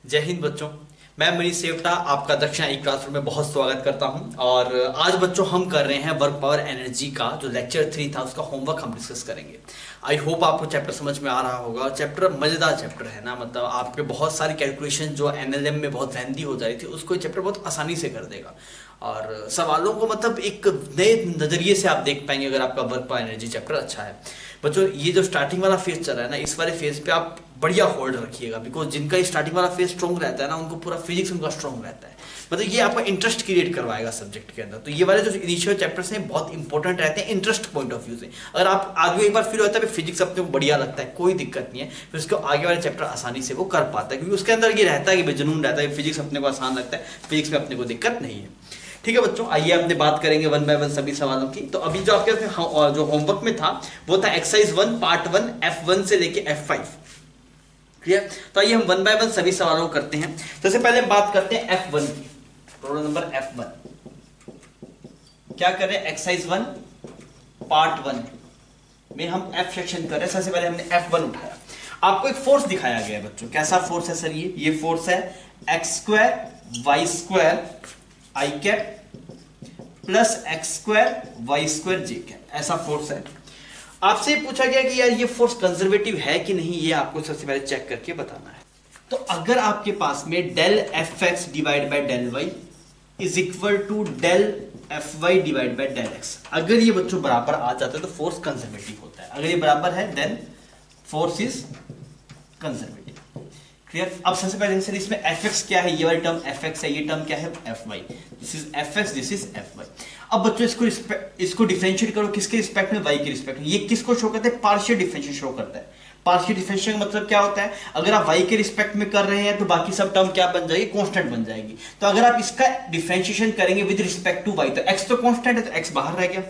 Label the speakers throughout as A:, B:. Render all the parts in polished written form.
A: जय हिंद बच्चों। मैं मनीष सेवटा आपका दक्षिणा ई क्लासरूम में बहुत स्वागत करता हूं। और आज बच्चों हम कर रहे हैं वर्क पावर एनर्जी का जो लेक्चर 3 था उसका होमवर्क हम डिस्कस करेंगे। आई होप आपको चैप्टर समझ में आ रहा होगा। चैप्टर मजेदार चैप्टर है ना, मतलब आपके बहुत सारी कैलकुलेशन जो एनएलएम में बहुत लेंथी हो जा रही थी उसको ये चैप्टर बहुत आसानी से कर देगा और सवालों को मतलब एक नए नजरिए से आप देख पाएंगे अगर आपका वर्क पावर एनर्जी चैप्टर अच्छा है। बच्चों ये जो स्टार्टिंग वाला फेज चल रहा है ना, इस वाले फेज पे आप बढ़िया होल्ड रखिएगा, बिकॉज जिनका स्टार्टिंग वाला फेज स्ट्रॉन्ग रहता है ना उनको पूरा फिजिक्स उनका स्ट्रॉन्ग रहता है, मतलब ये आपका इंटरेस्ट क्रिएट करवाएगा सब्जेक्ट के अंदर। तो ये वाले जो इनिशियल चैप्टर्स हैं बहुत इंपॉर्टेंट रहते हैं इंटरेस्ट पॉइंट ऑफ व्यू से। अगर आप आगे एक बार फील होता है फिजिक्स अपने को बढ़िया लगता है, कोई दिक्कत नहीं है, फिर उसको आगे वाले चैप्टर आसानी से वो कर पाता है, क्योंकि उसके अंदर ये रहता है कि जुनून रहता है फिजिक्स अपने को आसान लगता है, फिजिक्स में अपने को दिक्कत नहीं है। ठीक है बच्चों, आइए अपने बात करेंगे वन बाय वन सभी सवालों की। तो अभी जो आपके जो होमवर्क में था वो था एक्सरसाइज 1 पार्ट 1 F1 से लेके F5। क्लियर? तो आइए हम वन बाय वन सभी सवालों को करते हैं। सबसे पहले बात करते हैं F1 की, प्रॉब्लम नंबर F1। क्या कर रहे हैं? एक्सरसाइज 1 पार्ट 1 में हम F सेक्शन कर रहे हैं। सबसे पहले हमने F1 उठाया, आपको एक फोर्स दिखाया गया है बच्चों। कैसा फोर्स है सर? ये फोर्स है x² y² i cap plus x² y² j cap, ऐसा फोर्स है। आपसे पूछा गया कि यार ये फोर्स कंजर्वेटिव है कि नहीं, ये आपको सबसे पहले चेक करके बताना है। तो अगर आपके पास में del fx divide by del y is equal to del fy divide by del x, अगर ये बच्चों बराबर आ जाता है तो फोर्स कंजर्वेटिव होता है। अगर ये बराबर है then force is conservative. Clear? अब सबसे पहले सर इसमें fx क्या है? ये वाली टर्म fx है, ये टर्म क्या है? fy। This is fx, this is fy। अब बच्चों इसको डिफरेंशिएट करो, किसके रिस्पेक्ट में? y के रिस्पेक्ट में। ये किसको शो करता है? पार्शियल डिफरेंशियल शो करता है। पार्शियल डिफरेंशियल का मतलब क्या होता है? अगर आप y के रिस्पेक्ट में कर रहे हैं तो बाकी सब टर्म क्या बन जाएगी? कांस्टेंट बन जाएगी। तो अगर आप इसका डिफरेंशिएशन करेंगे विद रिस्पेक्ट टू y, तो x तो कांस्टेंट है तो x बाहर रह गया।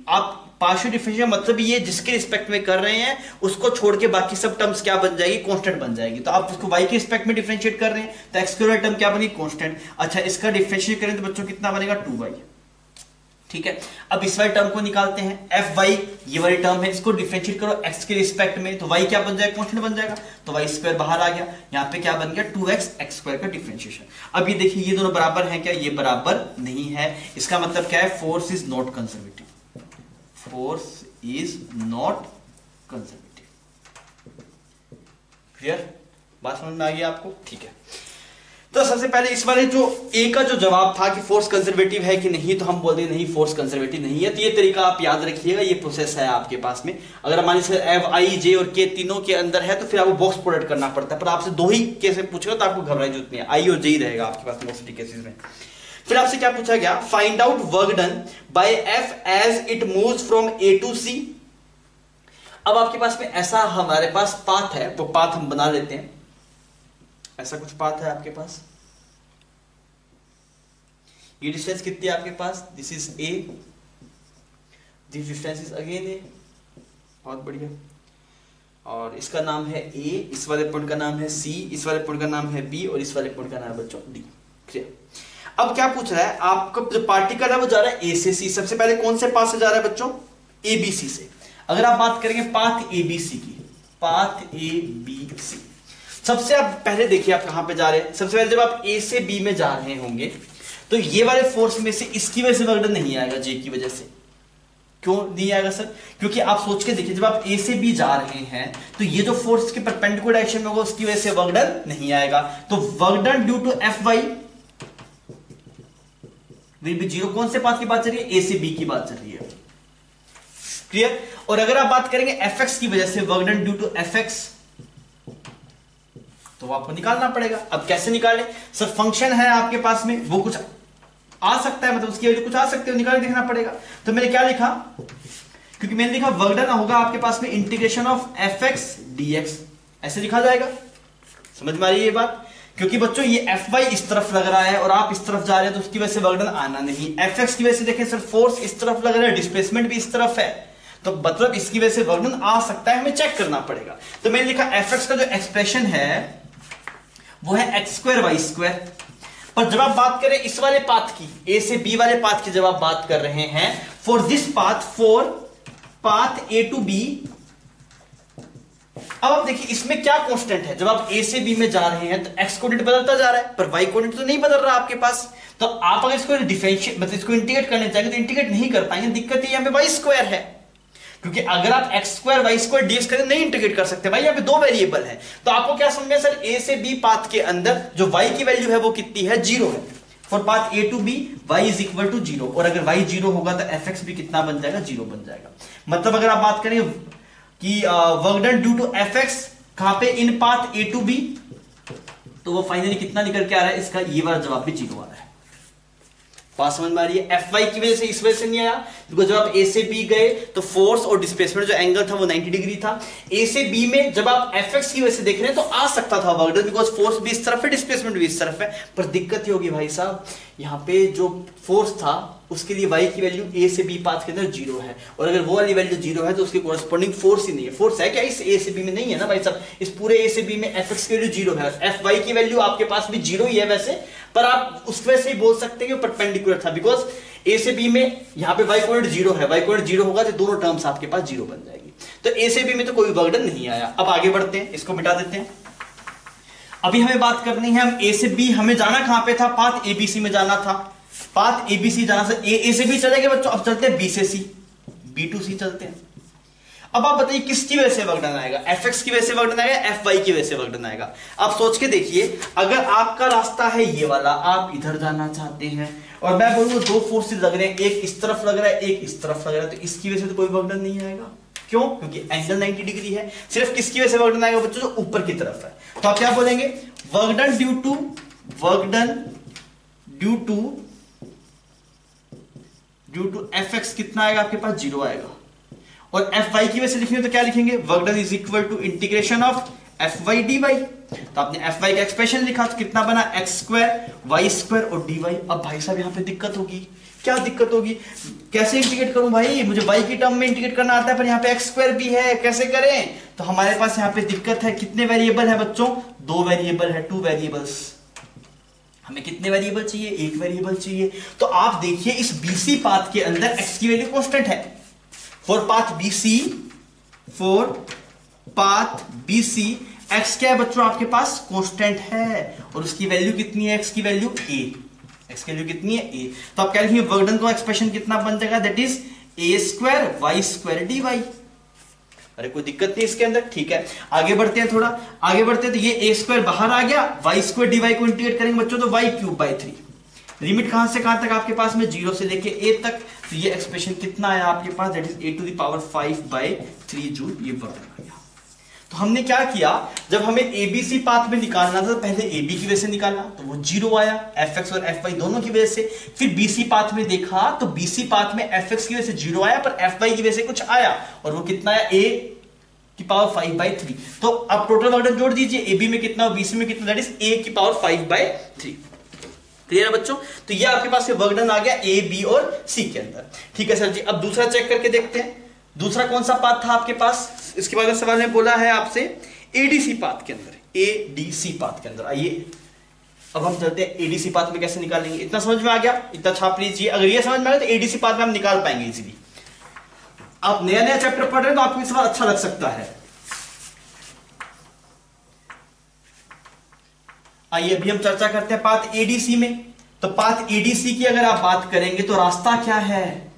A: आप पार्शियल डिफरेंशियल मतलब ये जिसके रिस्पेक्ट में कर रहे हैं उसको छोड़ के बाकी सब टर्म्स क्या बन जाएगी? कांस्टेंट बन जाएगी। तो आप इसको y के रिस्पेक्ट में डिफरेंशिएट कर रहे हैं तो x स्क्वायर टर्म क्या बनी? कांस्टेंट। अच्छा, इसका डिफरेंशिएट करें तो बच्चों कितना बनेगा? 2y। ठीक है, अब इस वाली टर्म को निकालते हैं fy, ये वाली टर्म है, इसको डिफरेंशिएट करो x के रिस्पेक्ट में तो y क्या बन जाएगा? कांस्टेंट बन जाएगा। तो y स्क्वायर बाहर आ गया, यहाँ पे क्या बन गया? 2x x स्क्वायर का डिफरेंशिएशन। अब ये देखिए ये दोनों बराबर हैं क्या? ये बराबर नहीं है। इसका मतलब क्या है? Force is not conservative. Force is not conservative. Clear? बात समझ में आ गई आपको? ठीक है, तो सबसे पहले इस वाले जो ए का जो जवाब था कि फोर्स कंजर्वेटिव है कि नहीं, तो हम बोलते नहीं फोर्स कंजर्वेटिव नहीं है। तो ये तरीका आप याद रखिएगा, ये प्रोसेस है आपके पास में। अगर मान लीजिए एफ आई जे और के तीनों के अंदर है तो फिर आपको बॉक्स प्रोडक्ट करना पड़ता है, पर आपसे दो ही केस पूछेगा तो आपको घबराने की जरूरत नहीं है, आई और जे ही रहेगा आपके पास मोस्टली केसेस में। फिर आपसे क्या पूछा गया? Find out work done by F as it moves from A to C. अब आपके पास में ऐसा हमारे पास पाथ है, वो पाथ हम बना लेते हैं। ऐसा कुछ पाथ है आपके पास, ये डिस्टेंस कितनी है आपके पास? This is A, this distance is again A. बहुत बढ़िया। और इसका नाम है ए, इस वाले पॉइंट का नाम है सी, इस वाले पॉइंट का नाम है बी और इस वाले पॉइंट का नाम है बच्चों डी। क्लियर? अब क्या पूछ रहा है? आपका जो पार्टिकल है वो जा रहा है ए से सी। सबसे पहले कौन से पाथ से जा रहा है बच्चों? ए बी सी से। अगर आप बात करेंगे पाथ ए बी सी की, पाथ ए बी सी, सबसे आप पहले देखिए आप कहां पे जा रहे हैं। सबसे पहले जब आप ए से बी में जा रहे होंगे तो ये वाले फोर्स में से इसकी वजह से वर्क डन नहीं आएगा, जे की वजह से। क्यों नहीं आएगा सर? क्योंकि आप सोच के देखिए जब आप ए से बी जा रहे हैं तो ये जो फोर्स के परपेंडिकुलर डायरेक्शन में होगा उसकी वजह से वर्क डन नहीं आएगा। तो work done due to F Y will be zero. कौन से पाथ की बात चल रही है? ए से बी की बात चल रही है। क्लियर? और अगर आप बात करेंगे एफ एक्स की वजह से work done due to F X, तो वो आपको निकालना पड़ेगा। अब कैसे निकालें सर? फंक्शन है आपके पास में, वो कुछ आ सकता है, मतलब उसकी वजह कुछ आ सकते हो, निकाल देखना पड़ेगा। तो मैंने क्या लिखा? क्योंकि मैंने लिखा वर्क डन होगा आपके पास में integration of F X D x, ऐसे लिखा जाएगा। समझ में आ रही है ये बात? क्योंकि बच्चों ये एफ वाई इस तरफ लग रहा है और आप इस तरफ जा रहे हैं तो उसकी वजह से वर्क डन आना नहीं। एफ एक्स की वजह से देखें सर फोर्स इस तरफ लग रहा है, डिस्प्लेसमेंट भी इस तरफ है, तो मतलब इसकी वजह से वर्क डन आ सकता है, हमें चेक करना पड़ेगा। तो मैंने लिखा एफ एक्स का जो एक्सप्रेशन है वो है एक्स स्क्वायर वाई स्क्वायर। पर जब आप बात करें इस वाले पाथ की, ए से बी वाले पाथ की जब आप बात कर रहे हैं, for this path, for path A to B अब आप देखिए इसमें क्या कांस्टेंट है, जब आप ए से बी में जा रहे हैं तो एक्स कोऑर्डिनेट बदलता जा रहा है पर वाई कोऑर्डिनेट तो नहीं बदल रहा आपके पास। तो आप अगर इसको डिफरेंशिएट मतलब इसको इंटीग्रेट करने चाहेंगे तो इंटीग्रेट नहीं कर पाएंगे। दिक्कत ये यहाँ पे वाई स्क्वायर है, क्योंकि अगर आप X square Y square dx करें नहीं इंटीग्रेट कर सकते भाई, यहाँ पे दो वेरिएबल है। तो आपको क्या समझ में सर, ए से बी पाथ के अंदर जो वाई की वैल्यू है वो कितनी है, 0 है। For path A to B Y is equal to 0, और अगर वाई 0 होगा तो एफ एक्स भी कितना बन जाएगा, 0 बन जाएगा। मतलब अगर आप बात करें कि work done due to F X कहां पे, in path A to B, तो वो फाइनली कितना निकल के आ रहा है, इसका ये वाला जवाब भी 0 आ रहा है। बात समझ में आ रही है। एफ वाई की वजह से इस वजह से नहीं आया क्योंकि जब आप ए से बी गए तो फोर्स और डिस्प्लेसमेंट जो एंगल था वो 90 डिग्री था। ए से बी में जब आप एफ एक्स की वजह से देख रहे हैं तो आ सकता था वर्क डन, बिकॉज फोर्स भी इस तरफ है डिस्प्लेसमेंट भी इस तरफ है। पर दिक्कत ये होगी भाई साहब, यहाँ पे जो फोर्स था उसके लिए वाई की वैल्यू ए से बी पाथ के अंदर 0 है, और अगर वो वाली वैल्यू 0 है तो उसके कोरस्पॉन्डिंग फोर्स ही नहीं है। फोर्स है क्या इस ए से बी में, नहीं है ना भाई साहब। इस पूरे ए से बी में एफ एक्स की वैल्यू 0 है, एफ वाई की वैल्यू आपके पास भी 0 ही है वैसे, पर आप उस वजह से ही बोल सकते हैं कि परपेंडिकुलर था, बिकॉज ए से बी में यहाँ पे वाई कोऑर्डिनेट 0 है, वाई कोऑर्डिनेट 0 होगा तो दोनों टर्म्स आपके पास 0 बन जाएगी। तो ए से बी में तो कोई वर्क डन नहीं आया। अब आगे बढ़ते हैं, इसको मिटा देते हैं। अभी हमें बात करनी है, हम ए से बी हमें जाना कहां पे था, पाथ एबीसी में जाना था। पाथ एबीसी जाना से ए से बी चले गए बच्चों, अब चलते हैं बी से सी, बी टू सी चलते हैं। अब आप बताइए किसकी वजह से वर्क डन आएगा, एफ एक्स की वजह से वर्क डन आएगा, एफ वाई की वजह से वर्क डन आएगा। आप सोच के देखिए, अगर आपका रास्ता है ये वाला, आप इधर जाना चाहते हैं और मैं बोलूंगा दो फोर्सेस लग रहे हैं, एक इस तरफ लग रहा है एक इस तरफ लग रहा है, तो इसकी वजह से तो कोई वर्क डन नहीं आएगा। क्यों? क्योंकि एंगल 90 डिग्री है। सिर्फ किसकी वजह से वर्क डन आएगा बच्चों, जो ऊपर की तरफ है। तो आप क्या बोलेंगे, work done due to F X कितना आएगा आपके पास, 0 आएगा। और एफ वाई की वजह से लिखेंगे तो क्या लिखेंगे, work done is equal to integration of F Y D Y. तो आपने एफ वाई का एक्सप्रेशन लिखा तो कितना बना, एक्स स्क्वायर वाई स्क्वायर और डी वाई। अब भाई साहब यहाँ पे दिक्कत होगी, क्या दिक्कत होगी, कैसे इंटीग्रेट करूं भाई, मुझे वाई की टर्म में इंटीग्रेट करना आता है पर यहाँ पे एक्स स्क्वायर भी है, कैसे करें। तो हमारे पास यहाँ पे दिक्कत है, कितने वेरिएबल है बच्चों, 2 वेरिएबल है, 2 वेरिएबल्स। हमें कितने वेरिएबल चाहिए, 1 वेरिएबल चाहिए। तो आप देखिए इस बीसी पाथ के अंदर एक्स की वैल्यू कांस्टेंट है। फॉर पाथ बीसी एक्स क्या है बच्चों आपके पास, कांस्टेंट है, और उसकी वैल्यू कितनी है, एक्स की वैल्यू a, एक्स की वैल्यू कितनी है a। तो आप क्या लिखेंगे, वर्क डन का एक्सप्रेशन कितना बन जाएगा, that is a square Y square D Y. अरे कोई दिक्कत नहीं इसके अंदर, ठीक है। आगे बढ़ते हैं, थोड़ा आगे बढ़ते हैं, तो ये a स्क्वायर बाहर आ गया, वाई स्क्वायर डी वाई को इंटीग्रेट करेंगे बच्चों तो वाई क्यूब बाई 3। लिमिट कहां से कहां तक आपके पास में, 0 से लेके a तक। तो ये एक्सप्रेशन कितना आया आपके पास, that is a to the power 5/3 joule, ये वर्क डन आ गया। तो हमने क्या किया, जब हमें एबीसी पाथ में निकालना था तो पहले एबी की वजह से निकाला तो वो 0 आया, एफ एक्स और एफ वाई दोनों की वजह से। फिर बीसी पाथ में देखा तो बीसी पाथ में एफ एक्स की वजह से 0 आया पर एफ वाई की वजह से कुछ आया, और वो कितना आया, a की पावर 5/3। तो अब टोटल वर्क डन जोड़ दीजिए, एबी में कितना और बीसी में कितना, दैट इज a की पावर 5/3। क्लियर है बच्चों। तो ये आपके पास वर्क डन आ गया ए बी और सी के अंदर। ठीक है सर जी। अब दूसरा चेक करके देखते हैं, दूसरा कौन सा पाथ था आपके पास। इसके बाद सवाल में बोला है आपसे एडीसी पाथ के अंदर, एडीसी पाथ के अंदर। आइए अब हम चलते हैं एडीसी पाथ में कैसे निकालेंगे। इतना समझ में आ गया, इतना छाप लीजिए। अगर ये समझ में आ गया तो एडीसी पाथ में हम निकाल पाएंगे इजीली। आप नया नया चैप्टर पढ़ रहे हैं तो आपको सवाल अच्छा लग सकता है। आइए अभी हम चर्चा करते हैं पाथ एडीसी में। तो पाथ एडीसी की अगर आप बात करेंगे तो रास्ता क्या है,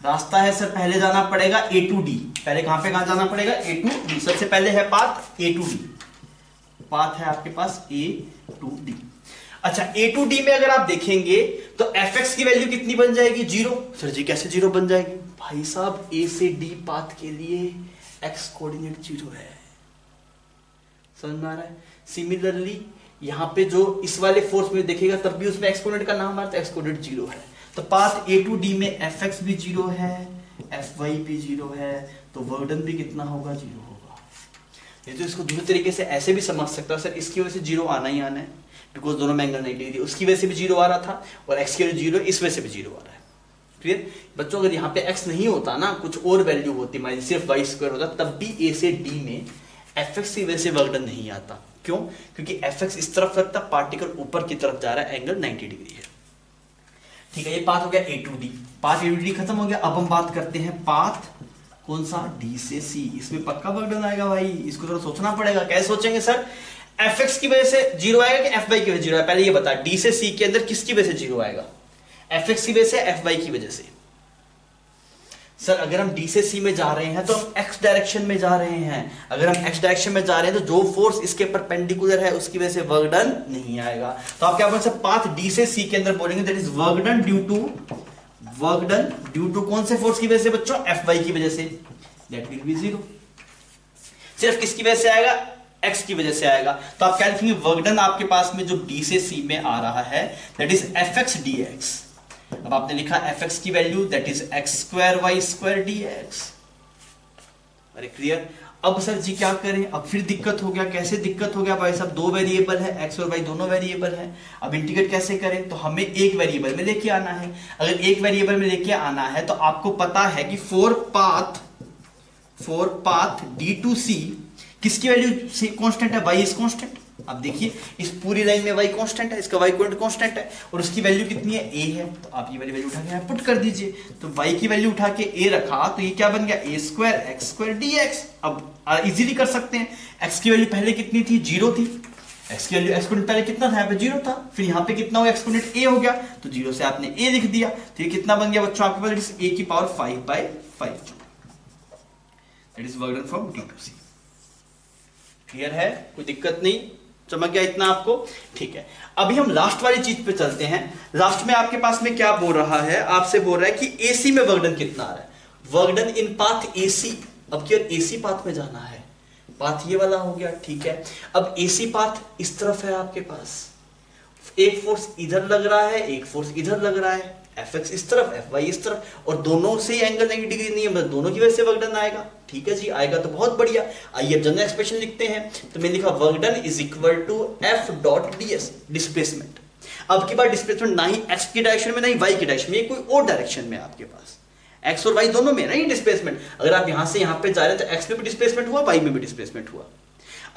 A: रास्ता है सर पहले जाना पड़ेगा ए टू डी। पहले कहां जाना पड़ेगा, ए टू डी। सबसे पहले है path A to D, path है आपके पास ए टू डी। अच्छा ए टू डी में अगर आप देखेंगे तो एफ एक्स की वैल्यू कितनी बन जाएगी, 0। सर जी कैसे 0 बन जाएगी, भाई साहब ए से डी पाथ के लिए एक्स कोऑर्डिनेट 0 है, समझ में आ रहा है। सिमिलरली यहां पे जो इस वाले फोर्स में देखेगा तब भी उसमें एक्स कोऑर्डिनेट का नाम आता है, एक्स कोऑर्डिनेट 0 है। तो पाथ ए टू डी में एफ एक्स भी 0 है, एफ वाई भी 0 है, तो वर्क डन भी कितना होगा, 0 होगा। ये तो इसको दूसरे तरीके से ऐसे भी समझ सकता है, सर इसकी वजह से 0 आना ही आना है, बिकॉज दोनों में एंगल 90 डिग्री, उसकी वजह से भी 0 आ रहा था और एक्स की वजह 0, इस वजह से भी 0 आ रहा है। क्लियर बच्चों। अगर यहाँ पे एक्स नहीं होता ना, कुछ और वैल्यू होती, मान सिर्फ वाई स्क्वायर होता, तब भी ए से डी में एफ एक्स की वजह से वर्क डन नहीं आता। क्यों? क्योंकि एफ एक्स इस तरफ लगता, पार्टिकल ऊपर की तरफ जा रहा है, एंगल 90 डिग्री है। ठीक है, ये पाथ हो गया A to D, path A to D खत्म हो गया। अब हम बात करते हैं पाथ कौन सा, डी से सी, इसमें पक्का वर्क डन आएगा भाई। इसको थोड़ा सोचना पड़ेगा, कैसे सोचेंगे सर, एफ एक्स की वजह से जीरो आएगा कि एफ वाई की वजह से जीरो आएगा, पहले ये बता, डी से सी के अंदर किसकी वजह से जीरो आएगा, एफ एक्स की वजह से, एफ वाई की वजह से। सर अगर हम डी से सी में जा रहे हैं तो हम एक्स डायरेक्शन में जा रहे हैं, अगर हम एक्स डायरेक्शन में जा रहे हैं तो जो फोर्स इसके परपेंडिकुलर है उसकी वजह से वर्क डन नहीं आएगा। तो आप क्या बोल सकते, पाथ डी से सी के अंदर बोलेंगे that is work done due to कौन से फोर्स की वजह से बच्चों, एफ वाई की वजह से, दैट विल बी जीरो। सिर्फ किसकी वजह से आएगा, एक्स की वजह से आएगा। तो आप क्या लिखेंगे, वर्क डन आपके पास में जो डी से सी में आ रहा है that is F X D X. अब आपने लिखा एफ एक्स की value that is X square Y square D X. अरे क्लियर। अब सर जी क्या करें, अब फिर दिक्कत हो गया, कैसे दिक्कत हो गया भाई साहब, दो वेरिएबल है, एक्स और वाई दोनों वेरिएबल है, अब इंटीग्रेट कैसे करें, तो हमें एक वेरिएबल में लेके आना है। अगर एक वेरिएबल में लेके आना है तो आपको पता है कि फोर पाथ डी टू सी किसकी वैल्यू कांस्टेंट है, वाई इज कांस्टेंट। अब देखिए इस पूरी लाइन में y कांस्टेंट है, इसका y कांस्टेंट है और उसकी वैल्यू कितनी है, a है। तो आप ये वाली वैल्यू उठा के यहाँ पुट कर दीजिए, तो y की वैल्यू उठा के a रखा तो ये क्या बन गया, a square x square dx। अब इजीली कर सकते हैं, x की वैल्यू पहले कितनी थी, 0 थी, x की वैल्यू एक्सपोनेंट पहले कितना था, यहाँ पे 0 था, फिर यहाँ पे कितना हो गया, एक्सपोनेंट a हो गया, तो 0 से आपने a लिख दिया, तो ये कितना बन गया बच्चों आपके पास, a की power 5/5। That is work done from D to C. Clear है, कोई दिक्कत नहीं, समझ गया इतना आपको, ठीक है। अभी हम लास्ट वाली चीज पे चलते हैं। लास्ट में आपके पास में क्या बोल रहा है, आपसे बोल रहा है कि एसी में वर्क डन कितना आ रहा है, work done in path AC. अब क्या एसी पाथ में जाना है, पाथ ये वाला हो गया, ठीक है। अब एसी पाथ इस तरफ है आपके पास, एक फोर्स इधर लग रहा है, एक फोर्स इधर लग रहा है, एफ एक्स इस तरफ, एफ वाई इस तरफ, और दोनों से एंगल 90 डिग्री नहीं है, मतलब दोनों की वजह से वर्क डन आएगा। ठीक है जी, आएगा तो बहुत बढ़िया। आइए अब जनरल एक्सप्रेशन लिखते हैं, तो मैंने लिखा work done is equal to F dot ds, displacement. अब की बार डिस्प्लेसमेंट ना ही एक्स की डायरेक्शन में ना ही वाई की डायरेक्शन में, कोई और डायरेक्शन में आपके पास, एक्स और वाई दोनों में नहीं डिस्प्लेसमेंट। अगर आप यहां से यहां पे जा रहे हैं तो एक्स में भी डिस्प्लेसमेंट हुआ, वाई में भी डिस्प्लेसमेंट हुआ।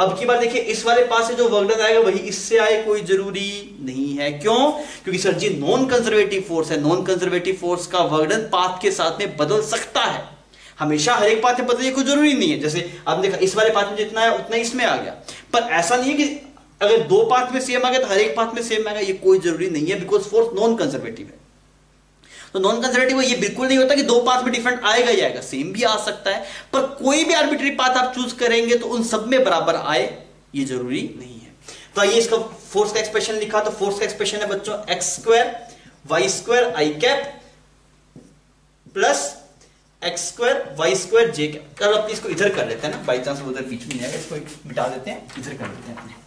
A: अब की बार देखिए इस वाले पास से जो वर्क डन आएगा वही इससे आए, कोई जरूरी नहीं है। क्यों? क्योंकि सर जी नॉन कंजर्वेटिव फोर्स है, नॉन कंजर्वेटिव फोर्स का वर्क डन पाथ के साथ में बदल सकता है, हमेशा हर एक पाथ में बदलिए, कोई जरूरी नहीं है। जैसे आपने देखा इस वाले पाथ में जितना है उतना इसमें आ गया, पर ऐसा नहीं है कि अगर दो पाथ में सेम आ गया तो हर एक पाथ में सेम आएगा, ये कोई जरूरी नहीं है, बिकॉज फोर्स नॉन कंजर्वेटिव है। तो नॉन कंजर्वेटिव ये बिल्कुल नहीं होता कि दो पाथ में डिफरेंट आएगा ही आएगा, सेम भी आ सकता है, पर कोई भी आर्बिट्री पाथ आप चूज करेंगे तो उन सब में बराबर आए, ये जरूरी नहीं है। तो आइए इसका फोर्स का एक्सप्रेशन लिखा, तो फोर्स का एक्सप्रेशन है बच्चों X square Y square I cap plus X square Y square J cap. कल अपने इसको इधर कर लेते हैं ना, बाई चांस उधर बीच में जाएगा, इसको मिटा देते हैं, इधर कर लेते हैं अपने।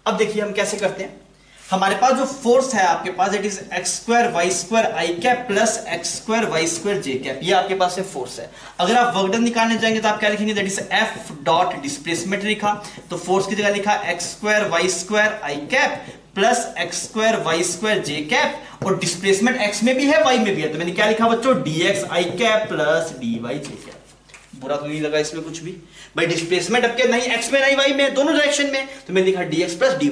A: अब देखिए हम कैसे करते हैं, हमारे पास जो फोर्स है आपके पास it is X square Y square I cap plus X square Y square J cap, ये आपके पास है फोर्स है। अगर आप वर्क डन निकालने जाएंगे तो आप क्या लिखेंगे, that is F dot displacement लिखा, तो फोर्स की जगह लिखा X square Y square I cap plus X square Y square J cap, और डिस्प्लेसमेंट एक्स में भी है वाई में भी है, तो मैंने क्या लिखा बच्चों, D x I cap plus D Y J cap. बुरा तो नहीं लगा इसमें कुछ भी भाई, डिस्प्लेसमेंट अब क्या नहीं एक्स में नहीं वाई में, दोनों डायरेक्शन में, तो मैंने लिखा dx प्लस dy।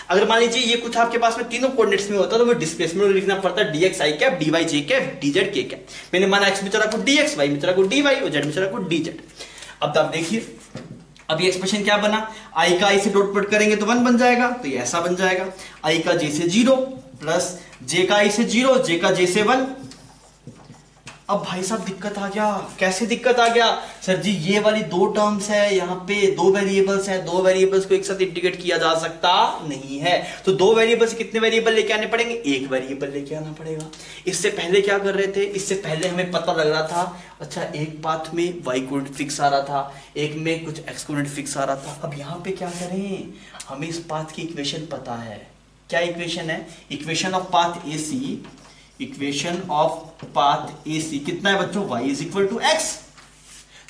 A: अगर मान लीजिए ये कुछ आपके पास में तीनों कोऑर्डिनेट्स में होता तो वो डिस्प्लेसमेंट लिखना पड़ता dx i cap dy j cap dz k cap. मैंने माना x में चला को dx, y में चला को dy और z में चला को dz। अब आप देखिए अब ये एक्सप्रेशन क्या बना, i का i से डॉट प्रोडक्ट करेंगे तो 1 बन जाएगा, तो ये ऐसा बन जाएगा i का j से 0 प्लस j का i से 0 j का j से 1। अब भाई साहब दिक्कत आ गया, कैसे दिक्कत आ गया, सर जी ये वाली दो टर्म्स है, यहाँ पे दो वेरिएबल्स हैं, दो वेरिएबल्स को एक साथ इंटीग्रेट किया जा सकता नहीं है, तो दो वेरिएबल से कितने वेरिएबल लेके आने पड़ेंगे, एक वेरिएबल लेके आना पड़ेगा। इससे पहले क्या कर रहे थे, इससे पहले हमें पता लग रहा था अच्छा एक पाथ में y कोऑर्डिनेट फिक्स आ रहा था, एक में कुछ x कोऑर्डिनेट फिक्स आ रहा था। अब यहाँ पे क्या करें, हमें इस पाथ की इक्वेशन पता है, क्या इक्वेशन है, equation of path AC, equation of path AC कितना है बच्चों, y is equal to X.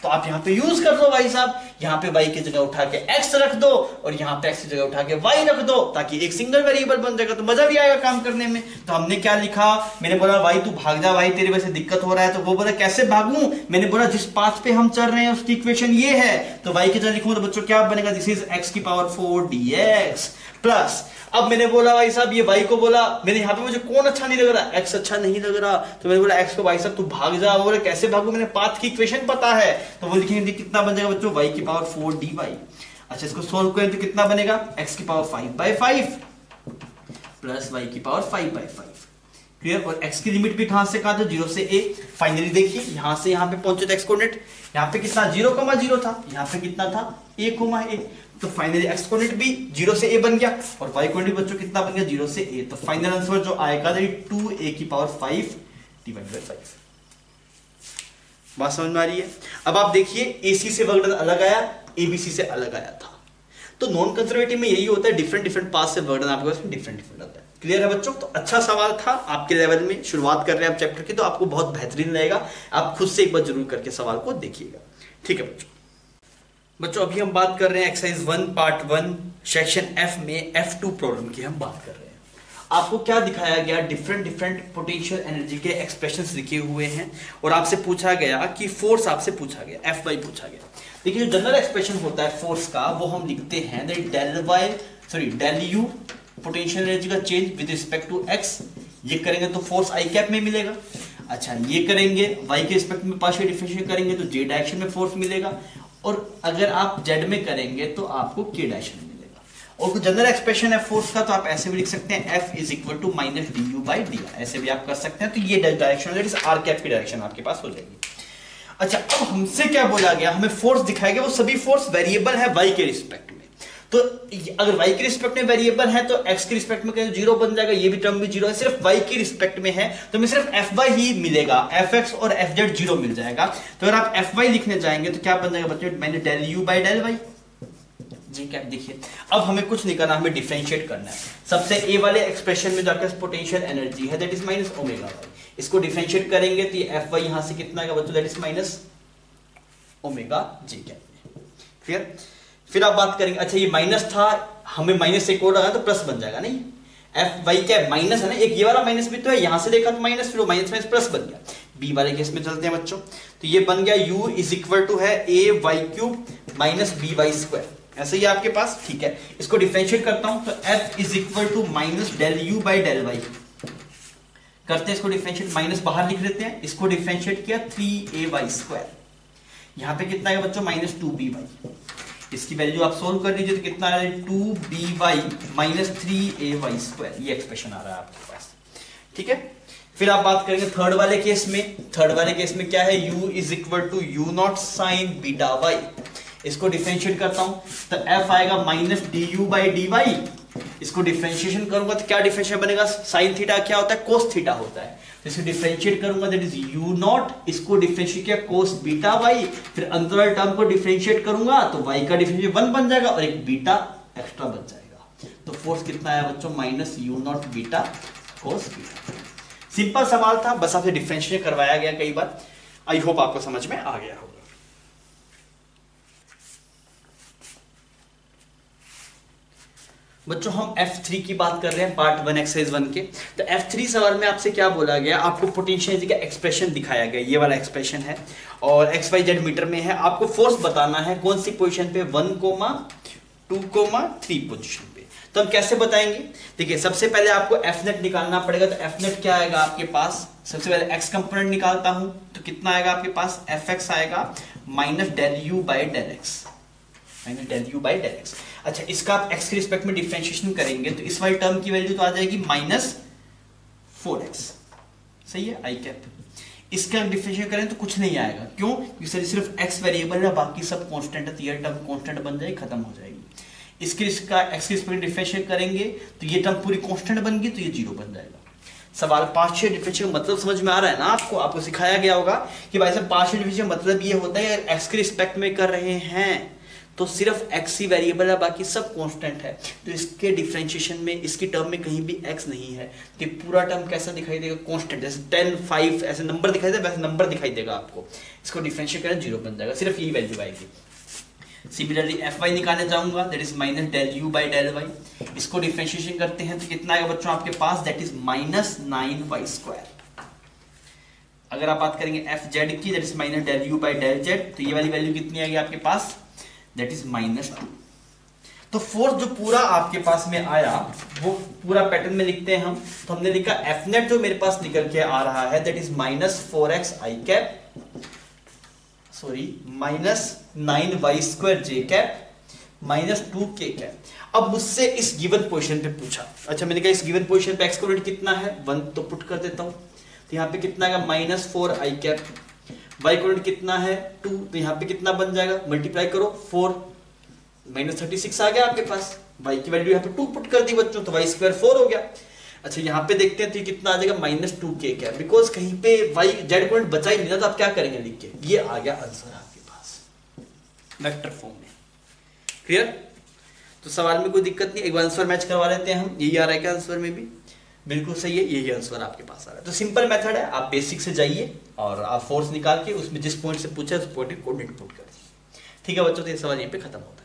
A: तो आप यहां पे यूज कर दो भाई साहब, यहाँ पे y की जगह उठा के x रख दो और यहाँ पे x की जगह उठा के y रख दो, ताकि एक सिंगल वेरिएबल बन जाएगा, तो मजा भी आएगा काम करने में। तो हमने क्या लिखा, मैंने बोला भाई तू भाग जा, भाई तेरे वजह से दिक्कत हो रहा है। तो वो बोला कैसे भागूं, मैंने बोला जिस पाथ पे हम चल रहे हैं उसकी इक्वेशन ये है, तो y की जगह लिखूं तो बच्चों क्या बनेगा, दिस इज x की पावर 4 dx प्लस, अब मैंने बोला भाई साहब ये y को बोला, मैंने यहाँ पे मुझे कौन अच्छा नहीं लग रहा, x अच्छा नहीं लग रहा, तो मैंने बोला x को भाई साहब तू भाग जा। बोले कैसे भागू, मैंने पाथ की इक्वेशन पता है। तो वो लिखेंगे कितना बन जाएगा बच्चों, y की पावर 4 dy। अच्छा इसको सोल्व करें तो कितना बनेगा, x की पावर 5/5 प्लस y की पावर 5/5। क्लियर। और x की लिमिट भी कहां से कहां, 0 से a। फाइनली देखिए यहां से यहां पे पहुंचे तो x कोऑर्डिनेट यहां पे कितना 0,0 था, यहां पे कितना था a, तो फाइनली x कोऑर्डिनेट भी 0 से a बन गया और y कोऑर्डिनेट बच्चों कितना बन गया 0 से a। तो फाइनल आंसर जो आएगा 2a की पावर 5 डिवाइडेड बाय 5। बात समझ में आ रही है। अब आप देखिए AC से वर्क डन अलग आया, ABC से अलग आया था। तो नॉन कंजर्वेटिव में यही होता है, डिफरेंट पास से वर्क डन आपके पास डिफरेंट आता है। क्लियर है बच्चों। तो अच्छा सवाल था आपके लेवल में, शुरुआत कर रहे हैं आप चैप्टर की, तो आपको बहुत बेहतरीन लगेगा। आप खुद से एक बार जरूर करके सवाल को देखिएगा। ठीक है बच्चों अभी हम बात कर रहे हैं एक्सरसाइज 1 पार्ट 1 सेक्शन F में F2 प्रॉब्लम की हम बात कर रहे हैं। आपको क्या दिखाया गया, डिफरेंट पोटेंशियल एनर्जी के एक्सप्रेशंस लिखे हुए हैं और आपसे पूछा गया कि फोर्स आपसे पूछा गया, Fy पूछा गया। देखिए जो जनरल एक्सप्रेशन होता है फोर्स का वो हम लिखते हैं डेल यू पोटेंशियल एनर्जी का change with respect to x। ये करेंगे तो फोर्स आई कैप में मिलेगा। अच्छा ये करेंगे y के रिस्पेक्ट में पार्शियल डिफरेंशिएट करेंगे तो j डायरेक्शन में फोर्स मिलेगा, और अगर आप z में करेंगे तो आपको k डायरेक्शन में मिलेगा। और जनरल एक्सप्रेशन है फोर्स का तो आप ऐसे भी लिख सकते हैं F is equal to minus D U by D, ऐसे भी आप कर सकते हैं। तो ये direction that is R cap की डायरेक्शन आपके पास हो जाएगी। अच्छा अब हमसे क्या बोला गया, हमें फोर्स दिखाया गया, वो सभी फोर्स वेरिएबल है y के रिस्पेक्ट में। तो अगर y के रिस्पेक्ट में वेरिएबल है तो x के रिस्पेक्ट में कहीं 0 बन जाएगा, ये भी टर्म भी 0 है। सिर्फ y के रिस्पेक्ट में है तो हमें सिर्फ Fy ही मिलेगा, Fx और Fz 0 मिल जाएगा। तो अगर आप Fy लिखने जाएंगे तो क्या बन जाएगा बच्चों, मैंने del U by del Y. जी क्या देखिए अब हमें कुछ नहीं करना, हमें डिफरेंशिएट करना है। सबसे a वाले एक्सप्रेशन में जाकर पोटेंशियल एनर्जी है that is minus omega Y, इसको डिफरेंशिएट करेंगे तो ये Fy यहां से कितना आएगा बच्चों, that is minus omega G क्या। क्लियर। फिर आप बात करेंगे, अच्छा ये माइनस था, हमें माइनस एक और लगा तो प्लस बन जाएगा, नहीं Fy क्या माइनस है ना, एक ये वाला माइनस भी तो है, यहां से देखा तो माइनस, फिर वो माइनस माइनस प्लस बन गया। बी वाले केस में चलते हैं बच्चों, तो ये बन गया u इज इक्वल टू है a Y cube minus B Y square, ऐसे ही आपके पास। ठीक है इसको डिफरेंशिएट करता हूं तो f is equal to minus del U by del Y करते हैं, इसको डिफरेंशिएट माइनस बाहर लिख लेते हैं, इसको डिफरेंशिएट किया 3a वाई स्क्वायर, यहां पे कितना है बच्चों माइनस 2b, इसकी वैल्यू आप सोल्व कर लीजिए तो कितना आ रहा है 2by माइनस 3ay स्क्वायर, ये एक्सप्रेशन आ रहा है आपके पास। ठीक है फिर आप बात करेंगे थर्ड वाले केस में। थर्ड वाले केस में क्या है, u is equal to U naught sine beta Y, इसको डिफरेंशिएट करता हूं तो f आएगा minus D U by D Y, इसको डिफरेंशिएशन करूंगा तो क्या डिफरेंशिएशन बनेगा, साइन थीटा क्या होता है, कोस थीटा होता है, तो इसको डिफरेंशिएट करूंगा दैट इज यू नॉट, इसको डिफरेंशिएट किया कोस बीटा वाई, फिर अंतराल टर्म को डिफरेंशिएट करूंगा तो y का डिफरेंशिएट 1 बन जाएगा और एक बीटा एक्स्ट्रा बन जाएगा। तो फोर्स कितना है बच्चों, minus you not beta cos beta. Simple सवाल था, बस आपसे डिफरेंशिएट करवाया गया कई बार। आई होप आपको समझ में आ गया होगा। बच्चों हम F3 की बात कर रहे हैं पार्ट 1 एक्सरसाइज 1 के। तो F3 सवाल में आपसे क्या बोला गया, आपको पोटेंशियल एनर्जी का एक्सप्रेशन दिखाया गया, ये वाला एक्सप्रेशन है और XYZ मीटर में है। आपको फोर्स बताना है कौन सी पोजीशन पे, 1, 2, 3 पोजीशन पे। तो हम कैसे बताएंगे, देखिए सबसे पहले आपको F नेट निकालना पड़ेगा। तो F नेट क्या आएगा आपके पास, सबसे पहले x कंपोनेंट निकालता हूं तो कितना आएगा आपके पास, Fx आएगा minus del U by del X, minus del U by del X. अच्छा इसका आप x के रिस्पेक्ट में डिफरेंशिएशन करेंगे तो इस वाली टर्म की वैल्यू तो आ जाएगी माइनस 4x, सही है आई कैप। इसका डिफरेंशिएट करें तो कुछ नहीं आएगा, क्यों, क्योंकि सिर्फ x वेरिएबल है, बाकी सब कांस्टेंट है, तो ये टर्म कांस्टेंट बन जाएगी, खत्म हो जाएगी। इसका x के रिस्पेक्ट में डिफरेंशिएट करेंगे तो ये टर्म पूरी कांस्टेंट बन गई, तो ये 0 बन जाएगा। सवाल पार्शियल डिफरेंशिएशन मतलब समझ में आ रहा है ना आपको सिखाया गया होगा कि भाई साहब पार्शियल डिफरेंशिएशन मतलब ये होता है x के रिस्पेक्ट में कर रहे हैं तो सिर्फ x ही वेरिएबल है, बाकी सब कांस्टेंट है। तो इसके डिफरेंशिएशन में इसकी टर्म में कहीं भी x नहीं है तो पूरा टर्म कैसा दिखाई देगा, कांस्टेंट, जैसे 10, 5 ऐसे नंबर दिखाई देगा, वैसे नंबर दिखाई देगा आपको। इसको डिफरेंशिएट करें 0 बन जाएगा, सिर्फ यही वैल्यू आएगी। सिमिलरली एफ वाई निकालने जाऊंगा, that is minus del U by del Y. इसको डिफरेंशिएशन करते हैं तो कितना आएगा बच्चों आपके पास, दैट इज माइनस 9y²। अगर आप बात करेंगे एफ जेड की, that is minus del U by del Z, तो ये वाली वैल्यू कितनी आएगी आपके पास, दैट इज -2। तो फोर्स जो पूरा आपके पास में आया वो पूरा पैटर्न में लिखते हैं हम। तो हमने लिखा एफ नेट जो मेरे पास निकल के आ रहा है that is -4x i cap, sorry -9y² j cap -2k cap. अब मुझसे इस गिवन पोजीशन पे पूछा, अच्छा मैंने कहा इस गिवन पोजीशन पे x कोऑर्डिनेट कितना है 1, तो पुट कर देता हूं। तो यहाँ पे कितना आएगा -4i कैप, y कोऑर्डिनेट कितना है 2, तो यहाँ पे कितना बन जाएगा, मल्टीप्लाई करो 4 -36 आ गया आपके पास। y की वैल्यू यहाँ पे 2 पुट कर दी बच्चों, तो y² 4 हो गया। अच्छा यहाँ पे देखते हैं तो कितना आ जाएगा -2k क्या, बिकॉज कहीं पे y z कोऑर्डिनेट बचा ही नहीं था, तो आप क्या करेंगे लिख के, ये आ गया आंसर आपके पास वेक्टर फॉर्म में। क्लियर? तो सवाल में कोई दिक्कत नहीं, एक बार आंसर मैच करवा लेते हैं हम। यही आ रहा है क्या आंसर में भी, बिल्कुल सही है, यही आंसर आपके पास आ रहा है। तो सिंपल मेथड है, आप बेसिक से जाइए और आप फोर्स निकाल के उसमें जिस पॉइंट से पूछा उस पॉइंट के कोऑर्डिनेट पुट कर दीजिए। ठीक है बच्चों, तो ये सवाल यहीं पे खत्म होता है।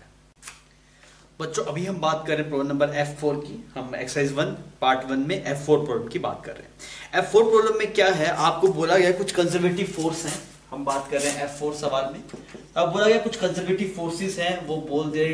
A: बच्चों अभी हम बात कर रहे हैं प्रॉब्लम नंबर F4 की। हम एक्सरसाइज 1 पार्ट 1 में F4 प्रॉब्लम की बात कर रहे हैं। F4 प्रॉब्लम में क्या है, आपको बोला गया कुछ कंजर्वेटिव फोर्स हैं, हम बात कर रहे हैं F4 सवाल में। अब बोला गया कुछ कंजर्वेटिव फोर्सेस हैं, वो बोल दे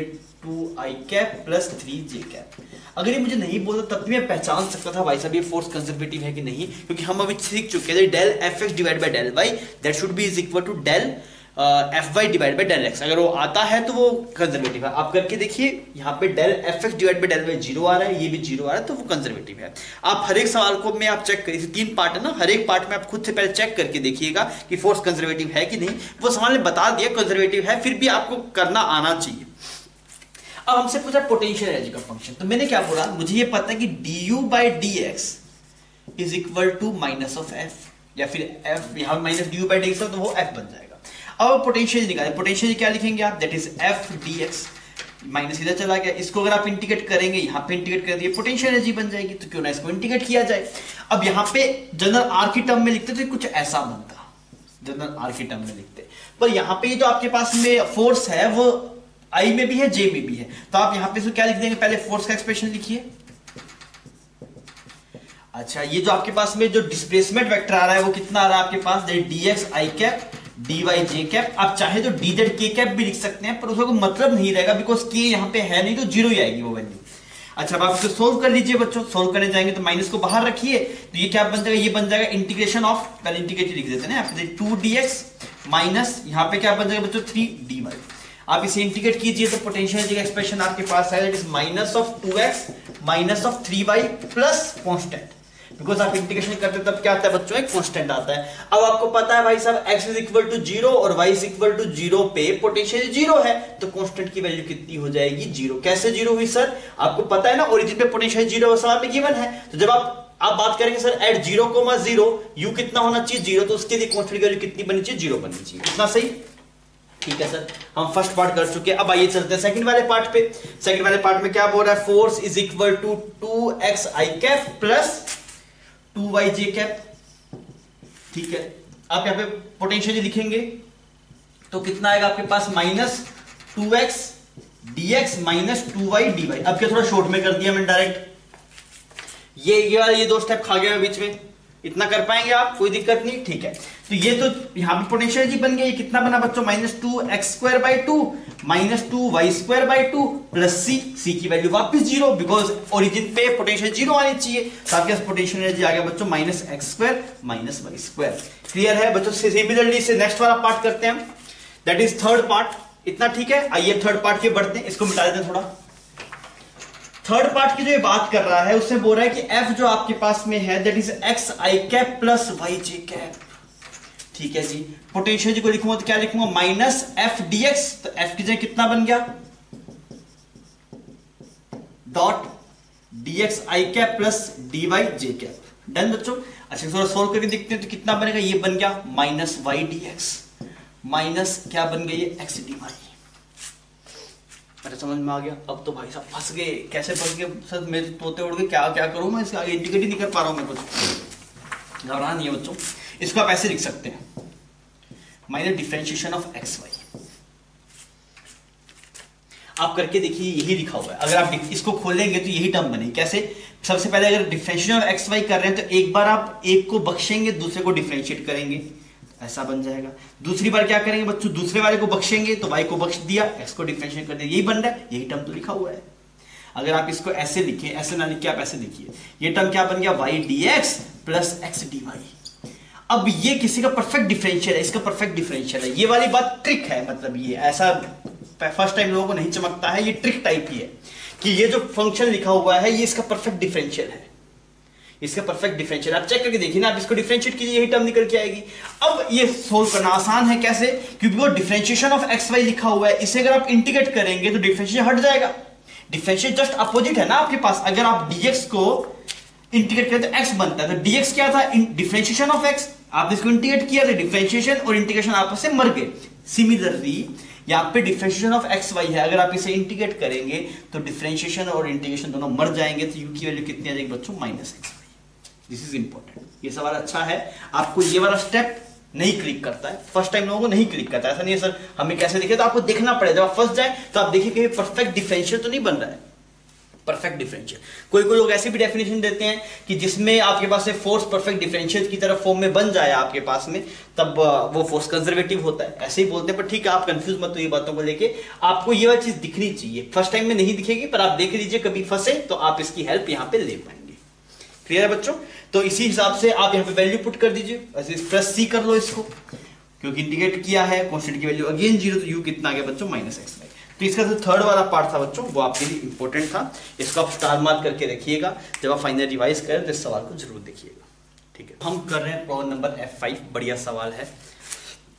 A: 2i cap plus 3j cap. अगर ये मुझे नहीं बोलता तब भी मैं पहचान सकता था भाई साहब ये फोर्स कंजर्वेटिव है कि नहीं, क्योंकि हम अभी सीख चुके थे del Fx divide by del y that should be is equal to del Fy divide by del x। अगर वो आता है तो वो कंजर्वेटिव है। आप करके देखिए, यहाँ पे del Fx divide by del y 0 आ रहा है, ये भी 0 आ रहा है, तो वो कंजर्वेटिव है। आप हर एक सवाल को में आप चेक करिए, 3 पार्ट है ना, हर एक पार्ट में आप खुद से पहले चेक करके देखिएगा कि फोर्स कंजर्वेटिव है कि नहीं। वो सवाल ने बता दिया कंजर्वेटिव है, फिर भी आपको करना आना चाहिए। अब हमसे पूछा पोटेंशियल एनर्जी का फंक्शन, तो मैंने क्या बोला, मुझे ये पता है कि du by dx is equal to minus of f, या फिर f यहां माइनस du बाई dx तो वो f बन जाएगा। अब पोटेंशियल निकाले, पोटेंशियल क्या लिखेंगे आप, that is f dx, minus इधर चला गया, इसको अगर आप इंटीग्रेट करेंगे, यहाँ पे इंटीग्रेट कर दिए, पोटेंशियल एनर्जी बन जाएगी। तो क्यों ना इसको इंटीग्रेट किया जाए। अब यहाँ पे जनरल आर की टर्म में लिखते तो कुछ ऐसा बनता, जनरल आर की टर्म में लिखते, पर यहाँ पे जो आपके पास में फोर्स है वो आई में भी है, जे में भी है, तो आप यहाँ पे इसको क्या लिख देंगे, पहले फोर्स का एक्सप्रेशन लिखिए। अच्छा ये जो आपके पास में जो डिस्प्लेसमेंट वेक्टर आ रहा है वो कितना आ रहा है आपके पास, dx i cap dy j cap. आप चाहे तो dz k कैप भी लिख सकते हैं, पर उसका कोई मतलब नहीं रहेगा, बिकॉज k यहाँ पे है नहीं, तो 0 ही आएगी वो वैल्यू। अच्छा अब आप इसको सोल्व कर लीजिए बच्चों, सोल्व करने जाएंगे तो माइनस को बाहर रखिए, तो ये क्या बन जाएगा, ये बन जाएगा इंटीग्रेशन ऑफ, पहले इंटीग्रेट लिख देते हैं ना, 2dx माइनस यहाँ पे क्या बन जाएगा बच्चों 3dy। आप इसे इंटीग्रेट कीजिए तो पोटेंशियल एनर्जी का एक्सप्रेशन आपके पास है, that is minus of 2x minus of 3y plus constant, because आप इंटीग्रेशन करते हैं तब क्या आता है बच्चों, एक कांस्टेंट आता है। अब आपको पता है भाई साहब x इज इक्वल टू 0 और y इज इक्वल टू 0 पे पोटेंशियल 0 है, तो कांस्टेंट की वैल्यू कितनी हो जाएगी, 0। कैसे 0 हुई सर, आपको पता है ना ओरिजिन पे पोटेंशियल 0 सवाल में गिवन है, तो जब आप बात करेंगे सर एट 0,0 u कितना होना चाहिए 0, तो उसके लिए कांस्टेंट की वैल्यू कितनी बननी चाहिए, 0 बननी चाहिए। इतना सही, ठीक है सर, हम फर्स्ट पार्ट कर चुके हैं। अब आइए चलते हैं सेकंड वाले पार्ट पे। सेकंड वाले पार्ट में क्या बोल रहा है, force is equal to 2x i cap plus 2y j cap. ठीक है, आप यहां पे पोटेंशियल लिखेंगे तो कितना आएगा आपके पास, minus 2x dx minus 2y dy। अब क्या थोड़ा शॉर्ट में कर दिया मैंने डायरेक्ट, ये दो स्टेप खा गया बीच में, इतना कर पाएंगे आप, कोई दिक्कत नहीं, ठीक है। तो ये तो यहां पे पोटेंशियल एनर्जी बन गया, ये कितना बना बच्चों, minus 2x² 2 minus 2y² 2 plus c की वैल्यू वापस 0, बिकॉज ओरिजिन पे पोटेंशियल 0 आनी चाहिए, तो आपके पास पोटेंशियल एनर्जी आ गया बच्चों minus x² minus y²। Clear है बच्चों? सिमिलरली से नेक्स्ट वाला पार्ट करते हैं हम, दैट इज थर्ड पार्ट। इतना ठीक है, आइए थर्ड पार्ट के बढ़ते हैं, इसको मिटा देते हैं थोड़ा। थर्ड पार्ट की जो ये बात कर रहा है उससे बोल रहा है कि f जो आपके पास में है that is x i cap plus y j cap. ठीक है जी, पोटेंशियल जी को लिखूंगा तो क्या लिखूंगा, माइनस f dx, तो f की जगह कितना बन गया, dot dx i cap plus dy j cap. Done बच्चों। अच्छा थोड़ा सोल्व करके देखते हैं तो कितना बनेगा, ये बन गया माइनस y dx माइनस क्या बन गया, ये x dy। अरे समझ में आ गया। अब तो भाई साहब फंस गए, कैसे फंस गए सर, मेरे तोते उड़ गए, क्या क्या करूं मैं, इसके आगे इंटीग्रेट ही नहीं कर पा रहा हूं मैं कुछ। घबराना नहीं है बच्चों, इसको आप ऐसे लिख सकते हैं, minus differentiation of X Y. आप करके देखिए, यही लिखा हुआ है। अगर आप इसको खोलेंगे तो यही टर्म बनेगी। कैसे? सबसे पहले अगर डिफरेंशिएशन ऑफ एक्स वाई कर रहे हैं तो एक बार आप एक को बख्शेंगे, दूसरे को डिफरेंशिएट करेंगे, ऐसा बन जाएगा। दूसरी बार क्या करेंगे बच्चों, दूसरे वाले को बख्शेंगे तो वाई को बख्श दिया, एक्स को डिफरेंशिएट कर दिया, यही बन रहा है, यही टर्म तो लिखा हुआ है। अगर आप इसको ऐसे लिखें, ऐसे ना लिख के आप ऐसे लिखिए, ये टर्म क्या बन गया, Y D X plus X D Y. अब ये किसी का परफेक्ट डिफरेंशियल है, इसका परफेक्ट डिफरेंशियल है। ये वाली बात ट्रिक है, मतलब ये ऐसा फर्स्ट टाइम लोगों को नहीं चमकता है, ये ट्रिक टाइप ही है कि ये जो फंक्शन लिखा हुआ है ये इसका परफेक्ट डिफरेंशियल है, इसका परफेक्ट डिफरेंशियल। आप चेक करके देखिए ना, आप इसको डिफरेंशिएट कीजिए, यही टर्म निकल के आएगी। अब ये सोल्व करना आसान है, कैसे? क्योंकि वो डिफरेंशिएशन ऑफ एक्स वाई लिखा हुआ है, इसे अगर आप इंटीग्रेट करेंगे तो डिफरेंशिएशन हट जाएगा। डिफरेंशिएट जस्ट अपोजिट है ना आपके पास। अगर आप dx को इंटीग्रेट करें तो x बनता है, तो dx क्या था, डिफरेंशिएशन ऑफ x। आप इसको इंटीग्रेट किया तो डिफरेंशिएशन और इंटीग्रेशन आपस में मर गए। सिमिलरली यहाँ पे डिफरेंशिएशन ऑफ एक्स वाई है, अगर आप इसे इंटीग्रेट करेंगे तो डिफरेंशिएशन और इंटीग्रेशन दोनों मर जाएंगे, तो u की वैल्यू कितनी आ जाएगी बच्चों, minus X Y. This is important, ये सवाल अच्छा है। आपको ये वाला स्टेप नहीं क्लिक करता है, फर्स्ट टाइम लोगों को नहीं क्लिक करता है। ऐसा नहीं है सर हमें कैसे दिखे, तो आपको देखना पड़ेगा। जब आप फंस जाए तो आप देखिए कि परफेक्ट डिफरेंशियल तो नहीं बन रहा है, परफेक्ट डिफरेंशियल। कोई कोई लोग ऐसी भी डेफिनेशन देते हैं कि जिसमें आपके पास से फोर्स परफेक्ट डिफरेंशियल की तरफ फॉर्म में बन जाए आपके पास में, तब वो फोर्स कंजर्वेटिव होता है, ऐसे ही बोलते हैं। पर ठीक है, आप कंफ्यूज मत होइए बातों को लेके, आपको ये वाली चीज दिखनी चाहिए। फर्स्ट टाइम में नहीं दिखेगी, पर आप देख लीजिए, कभी फंसे तो आप इसकी हेल्प यहाँ पे ले पाएंगे। क्लियर है बच्चों? तो इसी हिसाब से आप यहाँ पे वैल्यू पुट कर दीजिए, प्लस सी कर लो इसको, क्योंकि इंटीग्रेट किया है, कांस्टेंट की वैल्यू अगेन 0, तो यू कितना आ गया बच्चों, माइनस एक्स वाई। तो इसका जो थर्ड वाला पार्ट था बच्चों, वो आपके लिए इंपॉर्टेंट था, इसको आप स्टार मार्क करके रखिएगा। जब आप फाइनल रिवाइज करें तो इस सवाल को जरूर देखिएगा। ठीक है, हम कर रहे हैं प्रॉब्लम नंबर F5। बढ़िया सवाल है।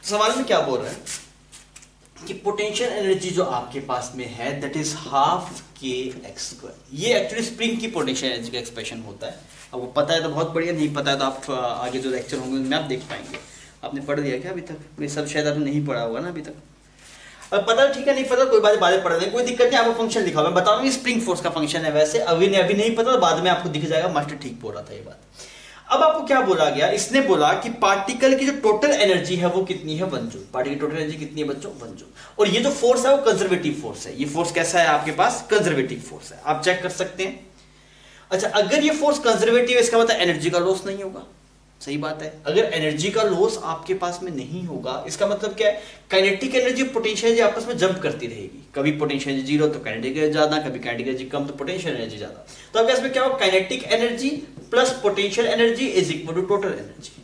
A: सवाल में क्या बोल रहे हैं कि पोटेंशियल एनर्जी जो आपके पास में है दैट इज हाफ के एक्स स्क्वायर। ये एक्चुअली स्प्रिंग की पोटेंशियल एनर्जी का एक्सप्रेशन होता है। अब वो पता है तो बहुत बढ़िया, नहीं पता है तो आप आगे जो लेक्चर होंगे उनमें आप देख पाएंगे। आपने पढ़ लिया क्या अभी तक? ये सब शायद आपने नहीं पढ़ा होगा ना अभी तक। अब पता ठीक है, नहीं पता कोई बात, बाद में पढ़ लेंगे, कोई दिक्कत नहीं। आपको फंक्शन लिखा हुआ मैं बता रहा हूँ, स्प्रिंग फोर्स का फंक्शन है। वैसे अभी नहीं पता तो बाद में आपको दिख जाएगा। मास्टर ठीक बोल रहा था ये बात। अब आपको क्या बोला गया, इसने बोला कि पार्टिकल की जो टोटल एनर्जी है वो कितनी है, 1 जूल। पार्टिकल की टोटल एनर्जी कितनी है बच्चों, 1 जूल। और ये जो फोर्स है वो कंजर्वेटिव फोर्स है। ये फोर्स कैसा है आपके पास, कंजर्वेटिव फोर्स है, आप चेक कर सकते हैं। अच्छा, अगर ये फोर्स कंजर्वेटिव है इसका मतलब एनर्जी का लॉस नहीं होगा। सही बात है, अगर एनर्जी का लॉस आपके पास में नहीं होगा इसका मतलब क्या है, काइनेटिक एनर्जी पोटेंशियल एनर्जी आपस में जंप करती रहेगी। कभी पोटेंशियल एनर्जी 0 तो काइनेटिक एनर्जी ज्यादा, कभी काइनेटिक एनर्जी कम तो पोटेंशियल एनर्जी ज्यादा। तो अब इसमें क्या होगा, kinetic energy plus potential energy is equal to total energy.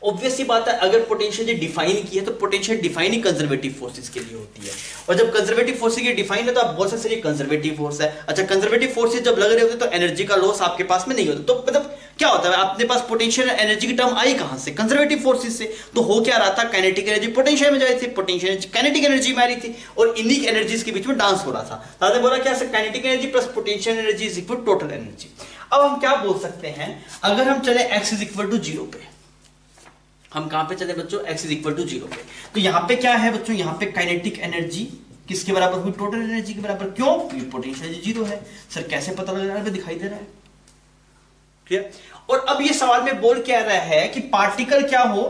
A: Obvious सी बात है, अगर पोटेंशियल डिफाइन की है तो पोटेंशियल डिफाइन ही कंजर्वेटिव फोर्सेस के लिए होती है। और जब कंजर्वेटिव फोर्सेस की डिफाइन है तो आप बोल सकते हैं कंजर्वेटिव फोर्स है। अच्छा, कंजर्वेटिव फोर्सेस जब लग रहे होते हैं तो एनर्जी का लॉस आपके पास में नहीं होता। तो मतलब क्या होता है, अपने पास पोटेंशियल एनर्जी की टर्म आई कहां से, कंजर्वेटिव फोर्सेस से। तो हो क्या रहा था, काइनेटिक एनर्जी पोटेंशियल में जा रही थी, पोटेंशियल एनर्जी काइनेटिक एनर्जी में आ रही थी, और इन्हीं एनर्जीज के बीच में डांस हो रहा था। दादा बोला क्या, kinetic energy plus potential energy is equal to total energy. अब हम क्या बोल सकते हैं, अगर हम चले x इज इक्वल टू 0 पे, हम कहां पे चले बच्चों, x इज इक्वल टू 0 पे, तो यहां पे क्या है बच्चों, यहां पे काइनेटिक एनर्जी किसके बराबर हुई, टोटल एनर्जी के बराबर। क्यों, क्योंकि पोटेंशियल एनर्जी 0 है। सर कैसे पता लग रहा है, दिखाई दे रहा है। क्लियर? और अब ये सवाल में बोल क्या रहा है कि पार्टिकल क्या हो,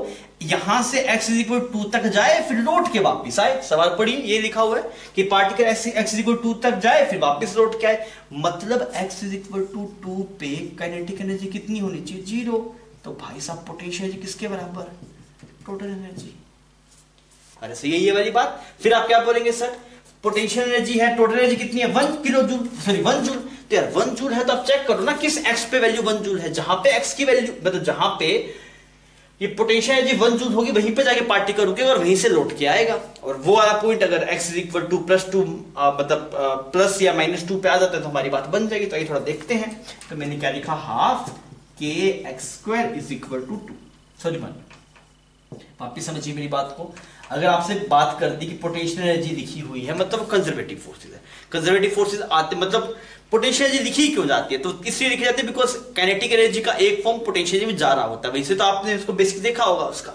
A: यहां से x इज इक्वल टू 2 तक जाए फिर लौट के वापस आए। सवाल पढ़िए, ये लिखा हुआ है कि particle x is equal to 2 तक जाए फिर वापस लौट के आए। मतलब x इज इक्वल टू 2 पे काइनेटिक एनर्जी कितनी होनी चाहिए, 0। तो भाई साहब पोटेंशियल एनर्जी किसके बराबर, टोटल एनर्जी। अरे सही है ये वाली बात। फिर आप क्या बोलेंगे, सर पोटेंशियल एनर्जी है, टोटल एनर्जी कितनी है, 1 किलो जूल, सॉरी 1 जूल। तो यार 1 जूल है तो आप चेक करो ना किस x पे वैल्यू 1 जूल है। जहां पे x की वैल्यू मतलब जहां पे ये पोटेंशियल एनर्जी 1 जूल होगी वहीं पे जाके पार्टिकल रुकेगा और वहीं से लौट के आएगा। और वो वाला पॉइंट अगर x इज इक्वल टू +2 मतलब प्लस या -2 पे आ जाता है तो हमारी बात बन जाएगी। तो ये थोड़ा देखते हैं। तो मैंने क्या लिखा, हाफ के X square is equal to 2, sorry 1। वापिस समझिए मेरी बात को। अगर आपसे बात कर दी कि पोटेंशियल एनर्जी लिखी हुई है मतलब कंजर्वेटिव फोर्सेज है, कंजर्वेटिव फोर्सेज आते मतलब पोटेंशियल एनर्जी लिखी क्यों जाती है, तो इसलिए लिखी जाती है बिकॉज काइनेटिक एनर्जी का एक फॉर्म पोटेंशियल एनर्जी में जा रहा होता है। वैसे तो आपने इसको बेसिक देखा होगा उसका।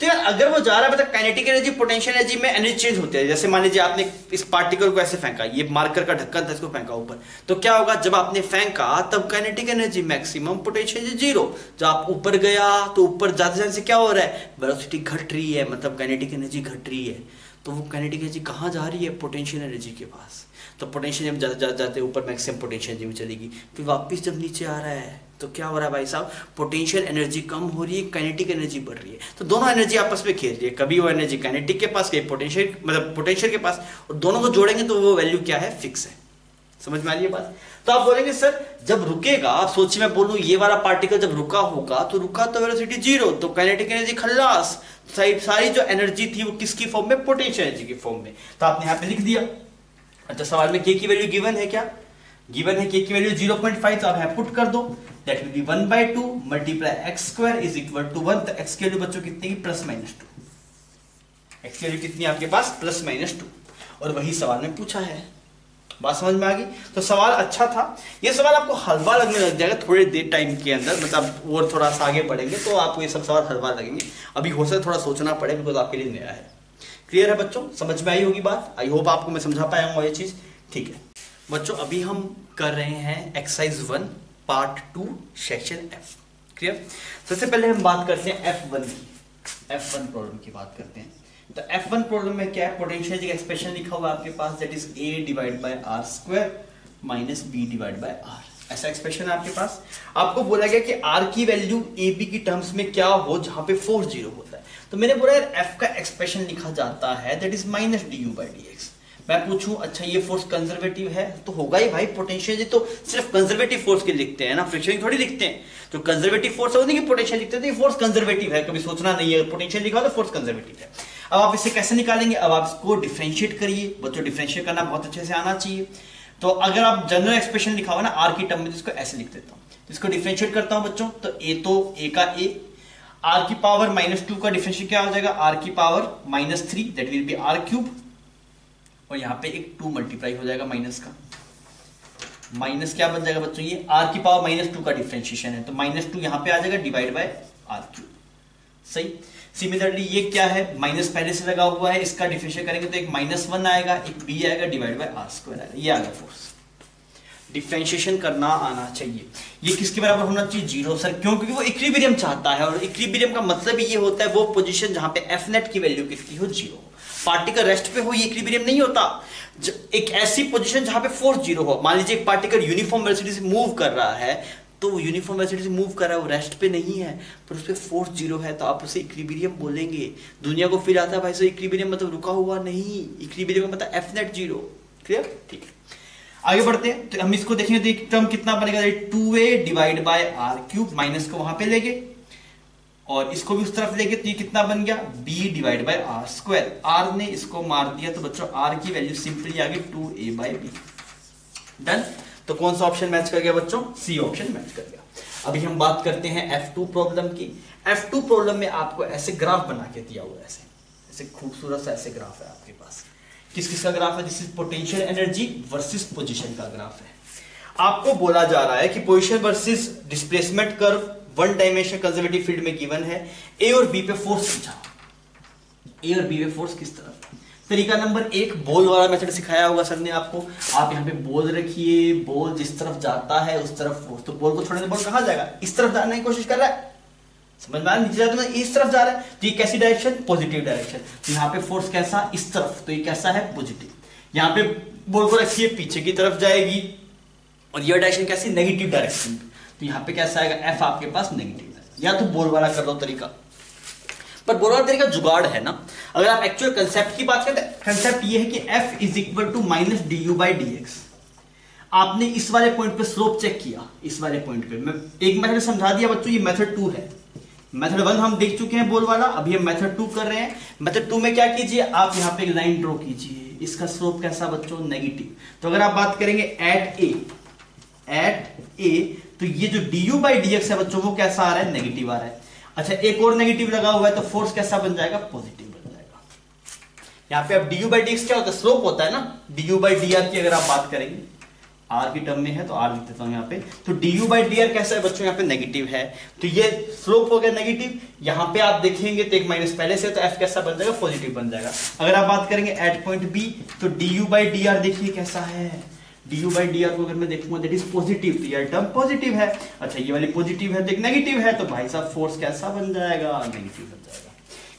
A: तो तो यार अगर वो जा रहा है मतलब काइनेटिक एनर्जी पोटेंशियल एनर्जी में एनर्जी चेंज होती है। जैसे मान लीजिए आपने इस पार्टिकल को ऐसे फेंका, ये मार्कर का ढक्कन था, इसको फेंका ऊपर, तो क्या होगा जब आपने फेंका तब kinetic energy maximum, potential energy zero. जब आप ऊपर गया तो ऊपर जाते जाने से क्या हो रहा है, वेलोसिटी घट रही है, मतलब काइनेटिक एनर्जी घट रही है। तो वो काइनेटिक एनर्जी कहाँ जा रही है, पोटेंशियल एनर्जी के पास। तो पोटेंशियल जब जाते जाते ऊपर मैक्सिमम पोटेंशियल एनर्जी में चलेगी, फिर वापस जब नीचे आ रहा है तो क्या हो रहा है भाई साहब, पोटेंशियल एनर्जी कम हो रही है, काइनेटिक एनर्जी बढ़ रही है। तो दोनों एनर्जी आपस में खेल रही है, कभी वो एनर्जी काइनेटिक के पास, कभी पोटेंशियल मतलब पोटेंशियल के पास, और दोनों को जोड़ेंगे तो वो वैल्यू क्या है, फिक्स है। समझ में आ रही है बात। तो आप बोलेंगे सर जब रुकेगा, आप सोचिए मैं बोलूं ये वाला पार्टिकल जब रुका होगा तो रुका तो वेलोसिटी जीरो, तो काइनेटिक एनर्जी खल्लास, सारी जो एनर्जी थी वो किसकी फॉर्म में, पोटेंशियल एनर्जी की फॉर्म में। तो आपने यहाँ पे लिख दिया। अच्छा सवाल में के की वैल्यू गिवन है, क्या गिवन है, के की वैल्यू 0.5, तो आप यहाँ पुट कर दो, that will be 1/2 multiply x square is equal to 1। तो x की वैल्यू बच्चों कितनी की, +-2। x की वैल्यू कितनी आपके पास, +-2, और वही सवाल में पूछा है। बात समझ में आ गई। तो सवाल अच्छा था, ये सवाल आपको हलवा लगने लग जाएगा थोड़े देर टाइम के अंदर, मतलब और थोड़ा सा आगे बढ़ेंगे तो आपको ये सब सवाल हलवा लगेंगे। अभी हो सकता है थोड़ा सोचना पड़े, बिकॉज आपके लिए नया है। क्लियर है बच्चों, समझ में आई होगी बात। आई होप आपको मैं समझा पाया हूँ ये चीज। ठीक है बच्चों, अभी हम कर रहे हैं exercise 1 part 2 section F। Clear. सबसे पहले हम बात करते हैं F1 की, F1 प्रॉब्लम की बात करते हैं। तो F1 प्रॉब्लम में क्या है, पोटेंशियल का एक्सप्रेशन लिखा हुआ है आपके पास, that is A divide by R square minus B divide by R। ऐसा एक्सप्रेशन है आपके पास। आपको बोला गया कि R की वैल्यू AB की टर्म्स में क्या हो जहां पे फोर्स जीरो होता है। तो मैंने बोला यार F का एक्सप्रेशन लिखा जाता है दैट इज माइनस du/dx। मैं पूछूं अच्छा ये फोर्स कंजर्वेटिव है, तो होगा ही भाई। पोटेंशियल तो सिर्फ कंजर्वेटिव फोर्स के लिखते हैं ना, फ्रिक्शन थोड़ी लिखते हैं। जो कंजर्वेटिव फोर्स है वो नहीं कि पोटेंशियल लिखते हैं, तो ये फोर्स कंजर्वेटिव है, कभी सोचना नहीं है पोटेंशियल लिखा हो तो फोर्स कंजर्वेटिव है। अब आप इसे कैसे निकालेंगे, अब आप इसको डिफरेंशिएट करिए बच्चों, डिफरेंशिएट करना बहुत अच्छे से आना चाहिए। तो अगर आप जनरल एक्सप्रेशन लिखा हुआ ना आर की टर्म में, इसको ऐसे लिख देता हूं, इसको डिफरेंशिएट करता हूं बच्चों। तो ए का ए, आर की पावर -2 का डिफरेंशिएट क्या हो जाएगा, आर की power -3 that will be R cube, और यहां पे एक 2 मल्टीप्लाई हो जाएगा माइनस का, माइनस क्या बन जाएगा बच्चों, ये आर की पावर -2 का डिफरेंशिएशन है, तो -2 यहां पे आ जाएगा डिवाइड बाय आर क्यूब। सही। सिमिलरली ये क्या है, माइनस पहले से लगा हुआ है, इसका डिफरेंशिएट करेंगे तो एक -1 आएगा, एक b आएगा डिवाइड बाय आर स्क्वायर आएगा। ये आ गया फोर्स। डिफरेंशिएशन करना आना चाहिए। ये किसके बराबर होना चाहिए, जीरो। सर क्यों, क्योंकि वो इक्विलिब्रियम चाहता है, और इक्विलिब्रियम का मतलब ये होता है वो पोजीशन जहां पे एफ नेट की वैल्यू कितनी हो, जीरो। पार्टिकल रेस्ट पे हो ये इक्विलिब्रियम नहीं होता। एक ऐसी पोजीशन जहां पे फोर्स जीरो हो, मान लीजिए एक पार्टिकल यूनिफॉर्म वेलोसिटी से मूव कर रहा है, तो वो यूनिफॉर्म वेलोसिटी से मूव कर रहा है, वो रेस्ट पे नहीं है, पर उस पे फोर्स जीरो है, तो आप उसे इक्विलिब्रियम बोलेंगे। दुनिया को फील आता है भाई सो इक्विलिब्रियम मतलब रुका हुआ नहीं, इक्विलिब्रियम मतलब एफ नेट जीरो। क्लियर, ठीक है। आगे बढ़ते हैं, तो हम इसको देखेंगे तो एक टर्म कितना बनेगा, 2a divide by R cube, minus को वहां पे लेंगे और इसको भी उस तरफ लेंगे, तो ये कितना बन गया, b divide by R square. r ने इसको मार दिया तो बच्चों r की वैल्यू सिंपली आ गई 2a बाय b। डन। तो कौन सा ऑप्शन मैच कर गया बच्चों, सी ऑप्शन मैच कर गया। अभी हम बात करते हैं F2 प्रॉब्लम की। F2 प्रॉब्लम में आपको ऐसे ग्राफ बना के दिया हुआ है, ऐसे खूबसूरत सा ऐसे ग्राफ है आपके पास। किस किस का ग्राफ है, this is potential energy versus position का ग्राफ है। आपको बोला जा रहा है कि position versus displacement curve one dimensional conservative field में गिवन है। ए और बी पे फोर्स पूछा, ए और बी पे फोर्स किस तरफ। तरीका नंबर 1 बॉल वाला मेथड सिखाया होगा सर ने आपको। आप यहाँ पे बॉल रखिए, बॉल जिस तरफ जाता है उस तरफ फोर्स, तो बॉल को छोड़ने से बॉल कहां जाएगा, इस तरफ जाने की कोशिश कर रहा है, समझ में आ रहा है, नीचे जाता है इस तरफ जा रहा है, तो ये कैसी डायरेक्शन, पॉजिटिव डायरेक्शन। तो यहाँ पे फोर्स कैसा, इस तरफ, तो ये कैसा है, पॉजिटिव। यहाँ पे बॉल को रखिए, पीछे की तरफ जाएगी, और ये डायरेक्शन कैसी, नेगेटिव डायरेक्शन। तो यहाँ पे कैसा आएगा, एफ आपके पास नेगेटिव है। या तो बॉल वाला कर लो तरीका, पर बॉल वाला तरीका जुगाड़ है ना। अगर आप एक्चुअल कंसेप्ट की बात करें तो कंसेप्ट ये है कि F is equal to minus D U by D X. आपने इस वाले पॉइंट पे स्लोप चेक किया, इस वाले पॉइंट पे मैं एक मेथड समझा दिया बच्चों, ये मेथड 2 है। मेथड 1 हम देख चुके हैं बॉल वाला, अभी हम मेथड 2 कर रहे हैं। मेथड 2 में क्या कीजिए, आप यहाँ पे एक लाइन ड्रॉ कीजिए, इसका स्लोप कैसा बच्चों, नेगेटिव। तो अगर आप बात करेंगे एट ए, तो ये जो D U by D x है बच्चों वो कैसा आ रहा है, नेगेटिव आ रहा है। अच्छा एक और नेगेटिव लगा हुआ है, तो फोर्स कैसा बन जाएगा, पॉजिटिव बन जाएगा। यहाँ पे अब D U by D x क्या होता है, स्लोप होता है ना। D U by D R की अगर आप बात करेंगे, आर की टर्म में है तो आर लिख देता हूं यहाँ पे। तो du बाई डी आर कैसा है बच्चों, यहाँ पे नेगेटिव है, तो ये स्लोप हो गया नेगेटिव। यहाँ पे आप देखेंगे तो एक माइनस पहले से, तो एफ कैसा बन जाएगा, पॉजिटिव बन जाएगा। अगर आप बात करेंगे एट पॉइंट बी, तो du बाई डी आर देखिए कैसा है, du बाई डी आर को अगर मैं देखूंगा दैट इज पॉजिटिव, तो ये टर्म पॉजिटिव है। अच्छा ये वाली पॉजिटिव है तो एक नेगेटिव है, तो भाई साहब फोर्स कैसा बन जाएगा, नेगेटिव बन जाएगा।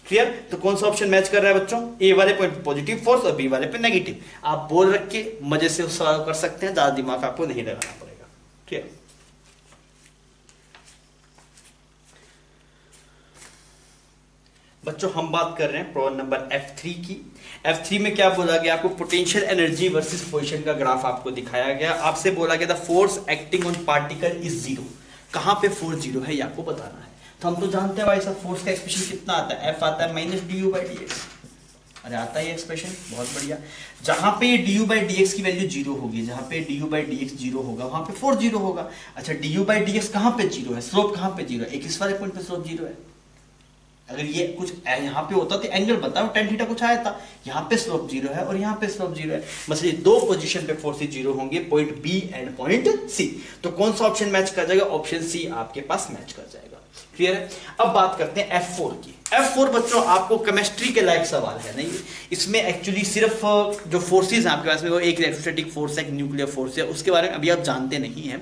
A: क्लियर? तो कौन सा ऑप्शन मैच कर रहा है बच्चों, ए वाले पे पॉजिटिव फोर्स और बी वाले पे नेगेटिव। आप बोल रख के मजे से उस सवाल कर सकते हैं, ज्यादा दिमाग आपको नहीं लगाना पड़ेगा। क्लियर? बच्चों हम बात कर रहे हैं प्रॉब्लम नंबर F3 की। F3 में क्या बोला गया आपको, पोटेंशियल एनर्जी वर्सेस पोजीशन का ग्राफ आपको दिखाया गया। आपसे बोला गया था force acting on particle is zero. कहां पे फोर्स जीरो है ये आपको बताना है। तो हम तो जानते हैं भाई साहब फोर्स का एक्सप्रेशन कितना आता है, F आता है minus du by D X. अरे आता है ये एक्सप्रेशन, बहुत बढ़िया। जहां पे du बाई डी एक्स की वैल्यू जीरो होगी, जहां पे du by D x zero होगा वहां पे फोर्स जीरो होगा। अच्छा du बाई डी एक्स कहां पे जीरो है, स्लोप कहां पे जीरो है, एक इस वाले पॉइंट पे स्लोप जीरो है। अगर ये कुछ यहाँ पे होता तो एंगल बताओ टेन थीटा कुछ आया था, यहाँ पे स्लोप जीरो है और यहाँ पे स्लोप जीरो है, बस ये दो पोजीशन पे फोर्सेस जीरो होंगे, point B and point C. तो कौन सा ऑप्शन मैच कर जाएगा, ऑप्शन सी आपके पास मैच कर जाएगा। क्लियर है? अब बात करते हैं F4 की। F4 बच्चों आपको केमिस्ट्री के लायक सवाल है नहीं, इसमें एक्चुअली सिर्फ जो फोर्सेस हैं आपके पास में वो एक इलेक्ट्रोस्टैटिक फोर्स है, एक न्यूक्लियर फोर्स है, उसके बारे में अभी आप जानते नहीं हैं।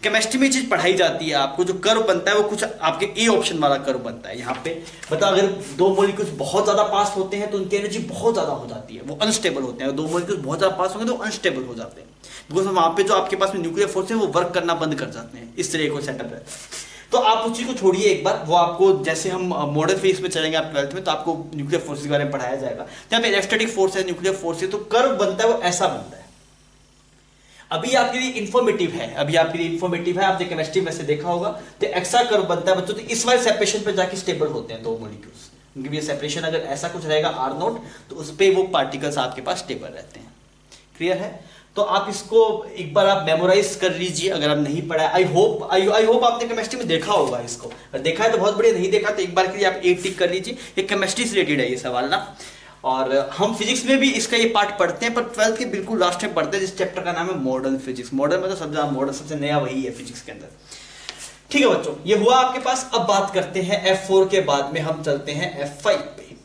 A: केमिस्ट्री में चीज पढ़ाई जाती है आपको, जो कर्व बनता है वो कुछ आपके ए ऑप्शन वाला कर्व बनता है। यहाँ पे बता, अगर दो मॉलिक्यूल्स बहुत ज्यादा पास होते हैं तो उनकी एनर्जी बहुत ज्यादा हो जाती है, वो अनस्टेबल होते हैं। दो मॉलिक्यूल्स बहुत ज्यादा पास होंगे तो अनस्टेबल हो जाते हैं, बिकॉज वहां पे जो आपके पास में न्यूक्लियर फोर्स है वो वर्क करना बंद कर जाते हैं। इस तरह का सेटअप रहता है। तो आप उसी को छोड़िए एक बार, वो आपको जैसे हम मॉडल फेज में चलेंगे आप 12th में, तो आपको न्यूक्लियर फोर्स के बारे में पढ़ाया जाएगा। यहाँ पे इलेक्ट्रोस्टैटिक फोर्स है, न्यूक्लियर फोर्स है, तो कर्व बनता है वो ऐसा बनता है। अभी आपके लिए इंफॉर्मेटिव है, आपने केमिस्ट्री में से देखा होगा, तो एक्सा कर्व बनता है बच्चों। तो इस वाले सेपरेशन पे जाके स्टेबल होते हैं दो मॉलिक्यूल्स, क्योंकि ये सेपरेशन अगर ऐसा कुछ रहेगा आर नोट, तो उस पे वो पार्टिकल्स आपके पास स्टेबल रहते हैं। क्लियर है? तो आप इसको एक बार आप मेमोराइज कर लीजिए अगर आप नहीं पढ़ा। आई होप आपने केमिस्ट्री में देखा होगा इसको, अगर देखा है तो बहुत बढ़िया, नहीं देखा तो एक बार के लिए आप एक टिक कर लीजिए। ये केमिस्ट्री से रिलेटेड है ये सवाल ना, और हम फिजिक्स में भी इसका ये पार्ट पढ़ते हैं, पर 12th के बिल्कुल लास्ट में पढ़ते हैं, जिस चैप्टर का नाम है मॉडर्न फिजिक्स। मॉडर्न मतलब सबसे नया वही है फिजिक्स के अंदर। ठीक है बच्चों, ये हुआ आपके पास। अब बात करते हैं F4 के बाद में हम चलते हैं F5 पे।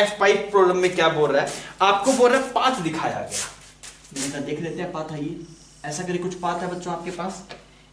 A: F5 प्रॉब्लम में क्या बोल रहा है, आपको बोल रहा है पाथ दिखाया गया। देख लेते हैं पाथ, आइए। ऐसा करिए कुछ पाथ है बच्चों आपके पास,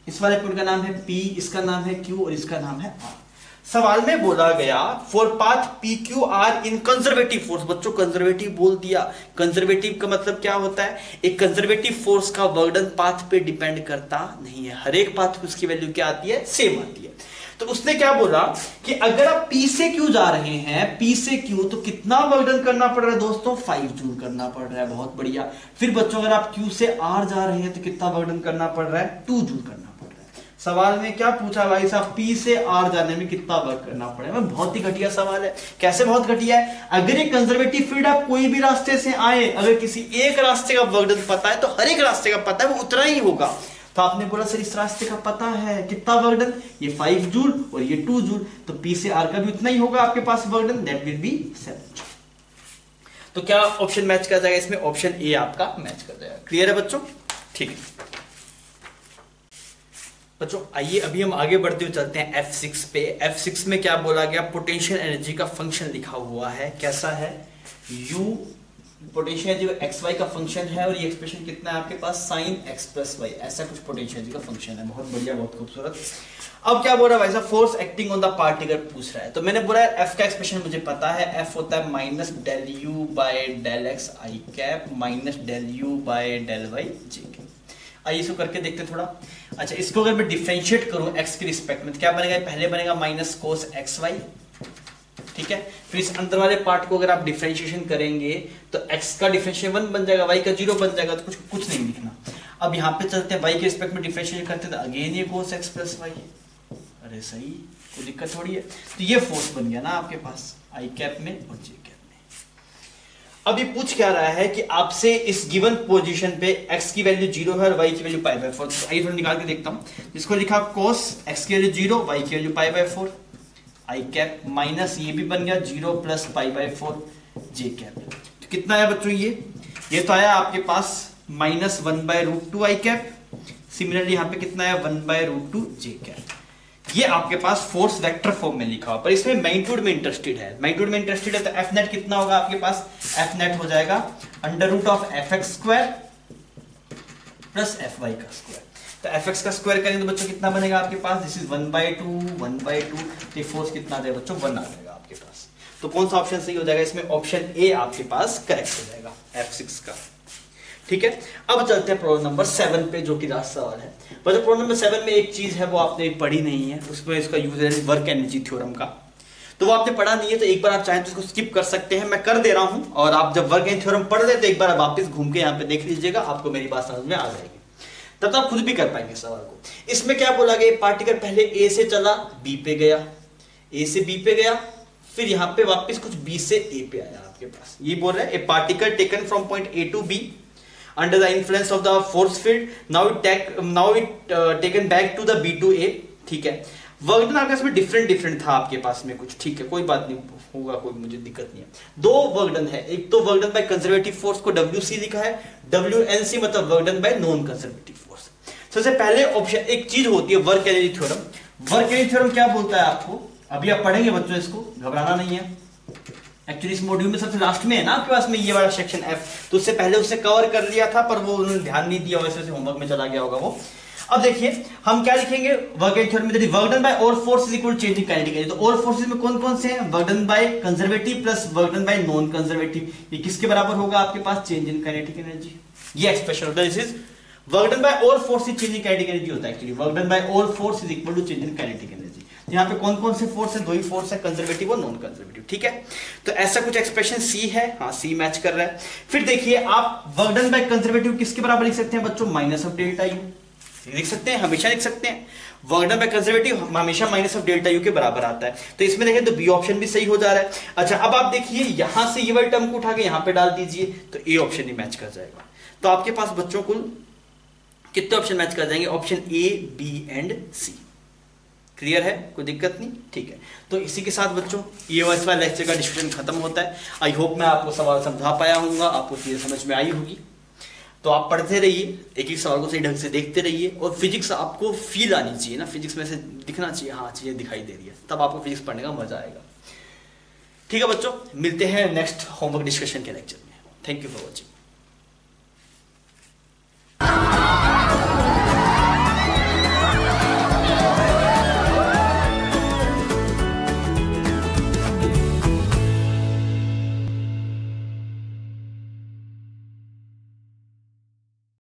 A: इस वाले पॉइंट का नाम है P, इसका नाम है Q और इसका नाम है R। सवाल में बोला गया for path P Q R in conservative force. बच्चों कंजर्वेटिव बोल दिया, कंजर्वेटिव का मतलब क्या होता है, एक कंजर्वेटिव फोर्स का वर्डन पाथ पे डिपेंड करता नहीं है, हर एक पाथ पे उसकी वैल्यू क्या आती है, सेम आती है। तो उसने क्या बोला कि अगर आप P से Q जा रहे हैं, P से Q, तो कितना वर्डन करना पड़ रहा है दोस्तों, 5 जूल करना पड़ रहा है। बहुत बढ़िया। फिर बच्चों अगर आप Q से R जा रहे हैं तो कितना वर्डन करना पड़ रहा है, 2 जूल करना पड़ रहा है। सवाल में क्या पूछा भाई साहब, P से R जाने में कितना वर्क करना पड़ेगा। बहुत ही घटिया सवाल है। कैसे बहुत घटिया है, अगर ये कंजर्वेटिव फील्ड आप कोई भी रास्ते से आए, अगर किसी एक रास्ते का वर्डन पता है तो हर एक रास्ते का पता है वो उतना ही होगा। तो आपने बोला सर इस रास्ते का पता है कितना वर्डन, ये 5 जूल और ये 2 जूल, तो P से R का भी उतना ही होगा आपके पास वर्डन, दैट विल बी 7। तो क्या ऑप्शन मैच कर जाएगा इसमें, ऑप्शन ए आपका मैच कर जाएगा। क्लियर है बच्चों? ठीक है बच्चों, आइए अभी हम आगे बढ़ते हुए चलते हैं F6 पे। F6 में क्या बोला गया, पोटेंशियल एनर्जी का फंक्शन लिखा हुआ है। कैसा है, U potential energy X Y का फंक्शन है, और ये एक्सप्रेशन कितना है आपके पास, साइन एक्स प्लस वाई, ऐसा कुछ पोटेंशियल एनर्जी का फंक्शन है। बहुत बढ़िया, बहुत खूबसूरत। अब क्या बोल रहा है भाई साहब, force acting on the particle पूछ रहा है। तो मैंने बोला एफ का एक्सप्रेशन मुझे पता है, एफ होता है minus del U by del X I cap minus del U by del Y J cap. आइए इसको करके देखते थोड़ा। अच्छा, इसको अगर मैं डिफरेंशिएट करूं एक्स के रिस्पेक्ट में तो क्या बनेगा, पहले बनेगा माइनस कोस एक्स वाई, ठीक है। फिर इस अंदर वाले पार्ट को अगर आप डिफरेंशिएशन करेंगे तो x का डिफरेंशिएशन 1 बन जाएगा, y का 0 बन जाएगा, तो कुछ नहीं लिखना। अब यहाँ पे चलते हैं y के रिस्पेक्ट में डिफरेंशिएशन करते हैं तो अगेन ये cos x प्लस वाई। अरे सही, कोई दिक्कत थोड़ी है। तो ये फोर्स बन गया ना आपके पास i कैप में और j कैप में। अब ये पूछ क्या रहा है कि आपसे इस गिवन पोजीशन पे x की वैल्यू 0 है और y की वैल्यू पाई बाय 4। तो आइए थोड़ा निकाल के देखता हूं। जिसको लिखा cos x की वैल्यू 0, y की value pi by 4, I cap minus ये भी बन गया 0 plus pi by 4 J cap. तो कितना है बच्चों, ये तो आया आपके पास माइनस 1/√2 i कैप। सिमिलरली यहाँ पे कितना है 1/√2 j कैप। ये आपके पास फोर्स वेक्टर फॉर्म में लिखा हुआ, पर इसमें मैग्नीट्यूड में इंटरेस्टेड है। मैग्नीट्यूड में इंटरेस्टेड है तो एफ नेट कितना होगा आपके पास, एफ नेट हो जाएगा √(fx²) प्लस fy का स्क्वायर। तो fx का स्क्वायर करेंगे तो बच्चों कितना बनेगा आपके पास, दिस इज 1/2 तो फोर्स कितना आ जाएगा बच्चों, 1 आ जाएगा आपके पास। तो कौन सा ऑप्शन सही हो जाएगा इसमें, ऑप्शन ए आपके पास करेक्ट हो जाएगा F6 का। ठीक है, अब चलते हैं प्रॉब्लम नंबर 7 पे, जो कि लास्ट सवाल है। बच्चों प्रॉब्लम नंबर 7 में एक चीज है वो आपने पढ़ी नहीं है, उसमें इसका यूज है वर्क एनर्जी थ्योरम का। तो वो आपने पढ़ा नहीं है तो एक बार आप चाहें तो इसको स्किप कर सकते हैं, मैं कर दे रहा हूं। और आप जब वर्क एनर्जी थ्योरम पढ़ लेते एक बार वापस घूम के यहाँ पे देख लीजिएगा, आपको मेरी बात समझ में आ जाएगी, तब तो आप खुद भी कर पाएंगे सवाल को। इसमें क्या बोला गया, पार्टिकल पहले ए से चला बी पे गया, ए से बी पे गया, फिर यहाँ पे वापस कुछ बी से ए पे आया आपके पास। ये बोल रहा है a particle taken from point A to B under the influence of the force field, now it taken back to the B to A। ठीक है, वर्क डन आपके पास में डिफरेंट था आपके पास में कुछ, ठीक है कोई बात नहीं होगा, कोई मुझे दिक्कत नहीं है। दो वर्क डन है, एक तो work done by conservative force को WC लिखा है, WNC मतलब work done by non conservative force. सबसे पहले ऑप्शन एक चीज होती है work energy theorem. Work energy theorem क्या बोलता है आपको, अभी आप पढ़ेंगे बच्चों, इसको घबराना नहीं है। एक्चुअली इस मॉड्यूल में सबसे लास्ट में है ना आपके पास में ये वाला सेक्शन F, तो उससे पहले उससे कवर कर लिया था, पर वो उन्होंने ध्यान नहीं दिया, वैसे से होमवर्क में चला गया होगा वो। अब देखिए हम क्या लिखेंगे वर्क एनर्जी थ्योरम में, work done by all force is equal to change in kinetic energy. तो ऑल फोर्सेस में कौन कौन से हैं, work done by conservative plus work done by non conservative, ये किसके बराबर होगा आपके पास, चेंज इन काइनेटिक एनर्जी। ये एक्सप्रेशन होता है, this is work done by all force is change in kinetic energy होता है। Actually work done by all force is equal to change in kinetic energy. यहाँ पे कौन कौन से फोर्स है, दो ही फोर्स है, कंजर्वेटिव और नॉन कंजर्वेटिव। ठीक है, तो ऐसा कुछ एक्सप्रेशन सी है, हाँ सी मैच कर रहा है। फिर देखिए आप वर्क डन बाय कंजर्वेटिव किसके बराबर लिख सकते हैं बच्चों, (डेल्टा U लिख सकते हैं, हमेशा लिख सकते हैं। वर्क डन बाय कंजर्वेटिव हमेशा (डेल्टा U के बराबर आता है। तो इसमें देखें तो बी ऑप्शन भी सही हो जा रहा है। अच्छा अब आप देखिए यहां से ये वाली टर्म को उठा के यहाँ पे डाल दीजिए तो ए ऑप्शन ही मैच कर जाएगा। तो आपके पास बच्चों कुल कितने ऑप्शन मैच कर जाएंगे, option A B and C. Clear है, कोई दिक्कत नहीं, ठीक है। तो इसी के साथ बच्चों ये वाला लेक्चर का डिस्कशन खत्म होता है। आई होप मैं आपको सवाल समझा पाया हूँगा, आपको चीजें समझ में आई होगी। तो आप पढ़ते रहिए, एक एक सवाल को सही ढंग से देखते रहिए, और फिजिक्स आपको फील आनी चाहिए ना, फिजिक्स में से दिखना चाहिए, हाँ चीजें दिखाई दे रही है, तब आपको फिजिक्स पढ़ने का मजा आएगा। ठीक है बच्चों, मिलते हैं नेक्स्ट होमवर्क डिस्कशन के लेक्चर में। Thank you for watching.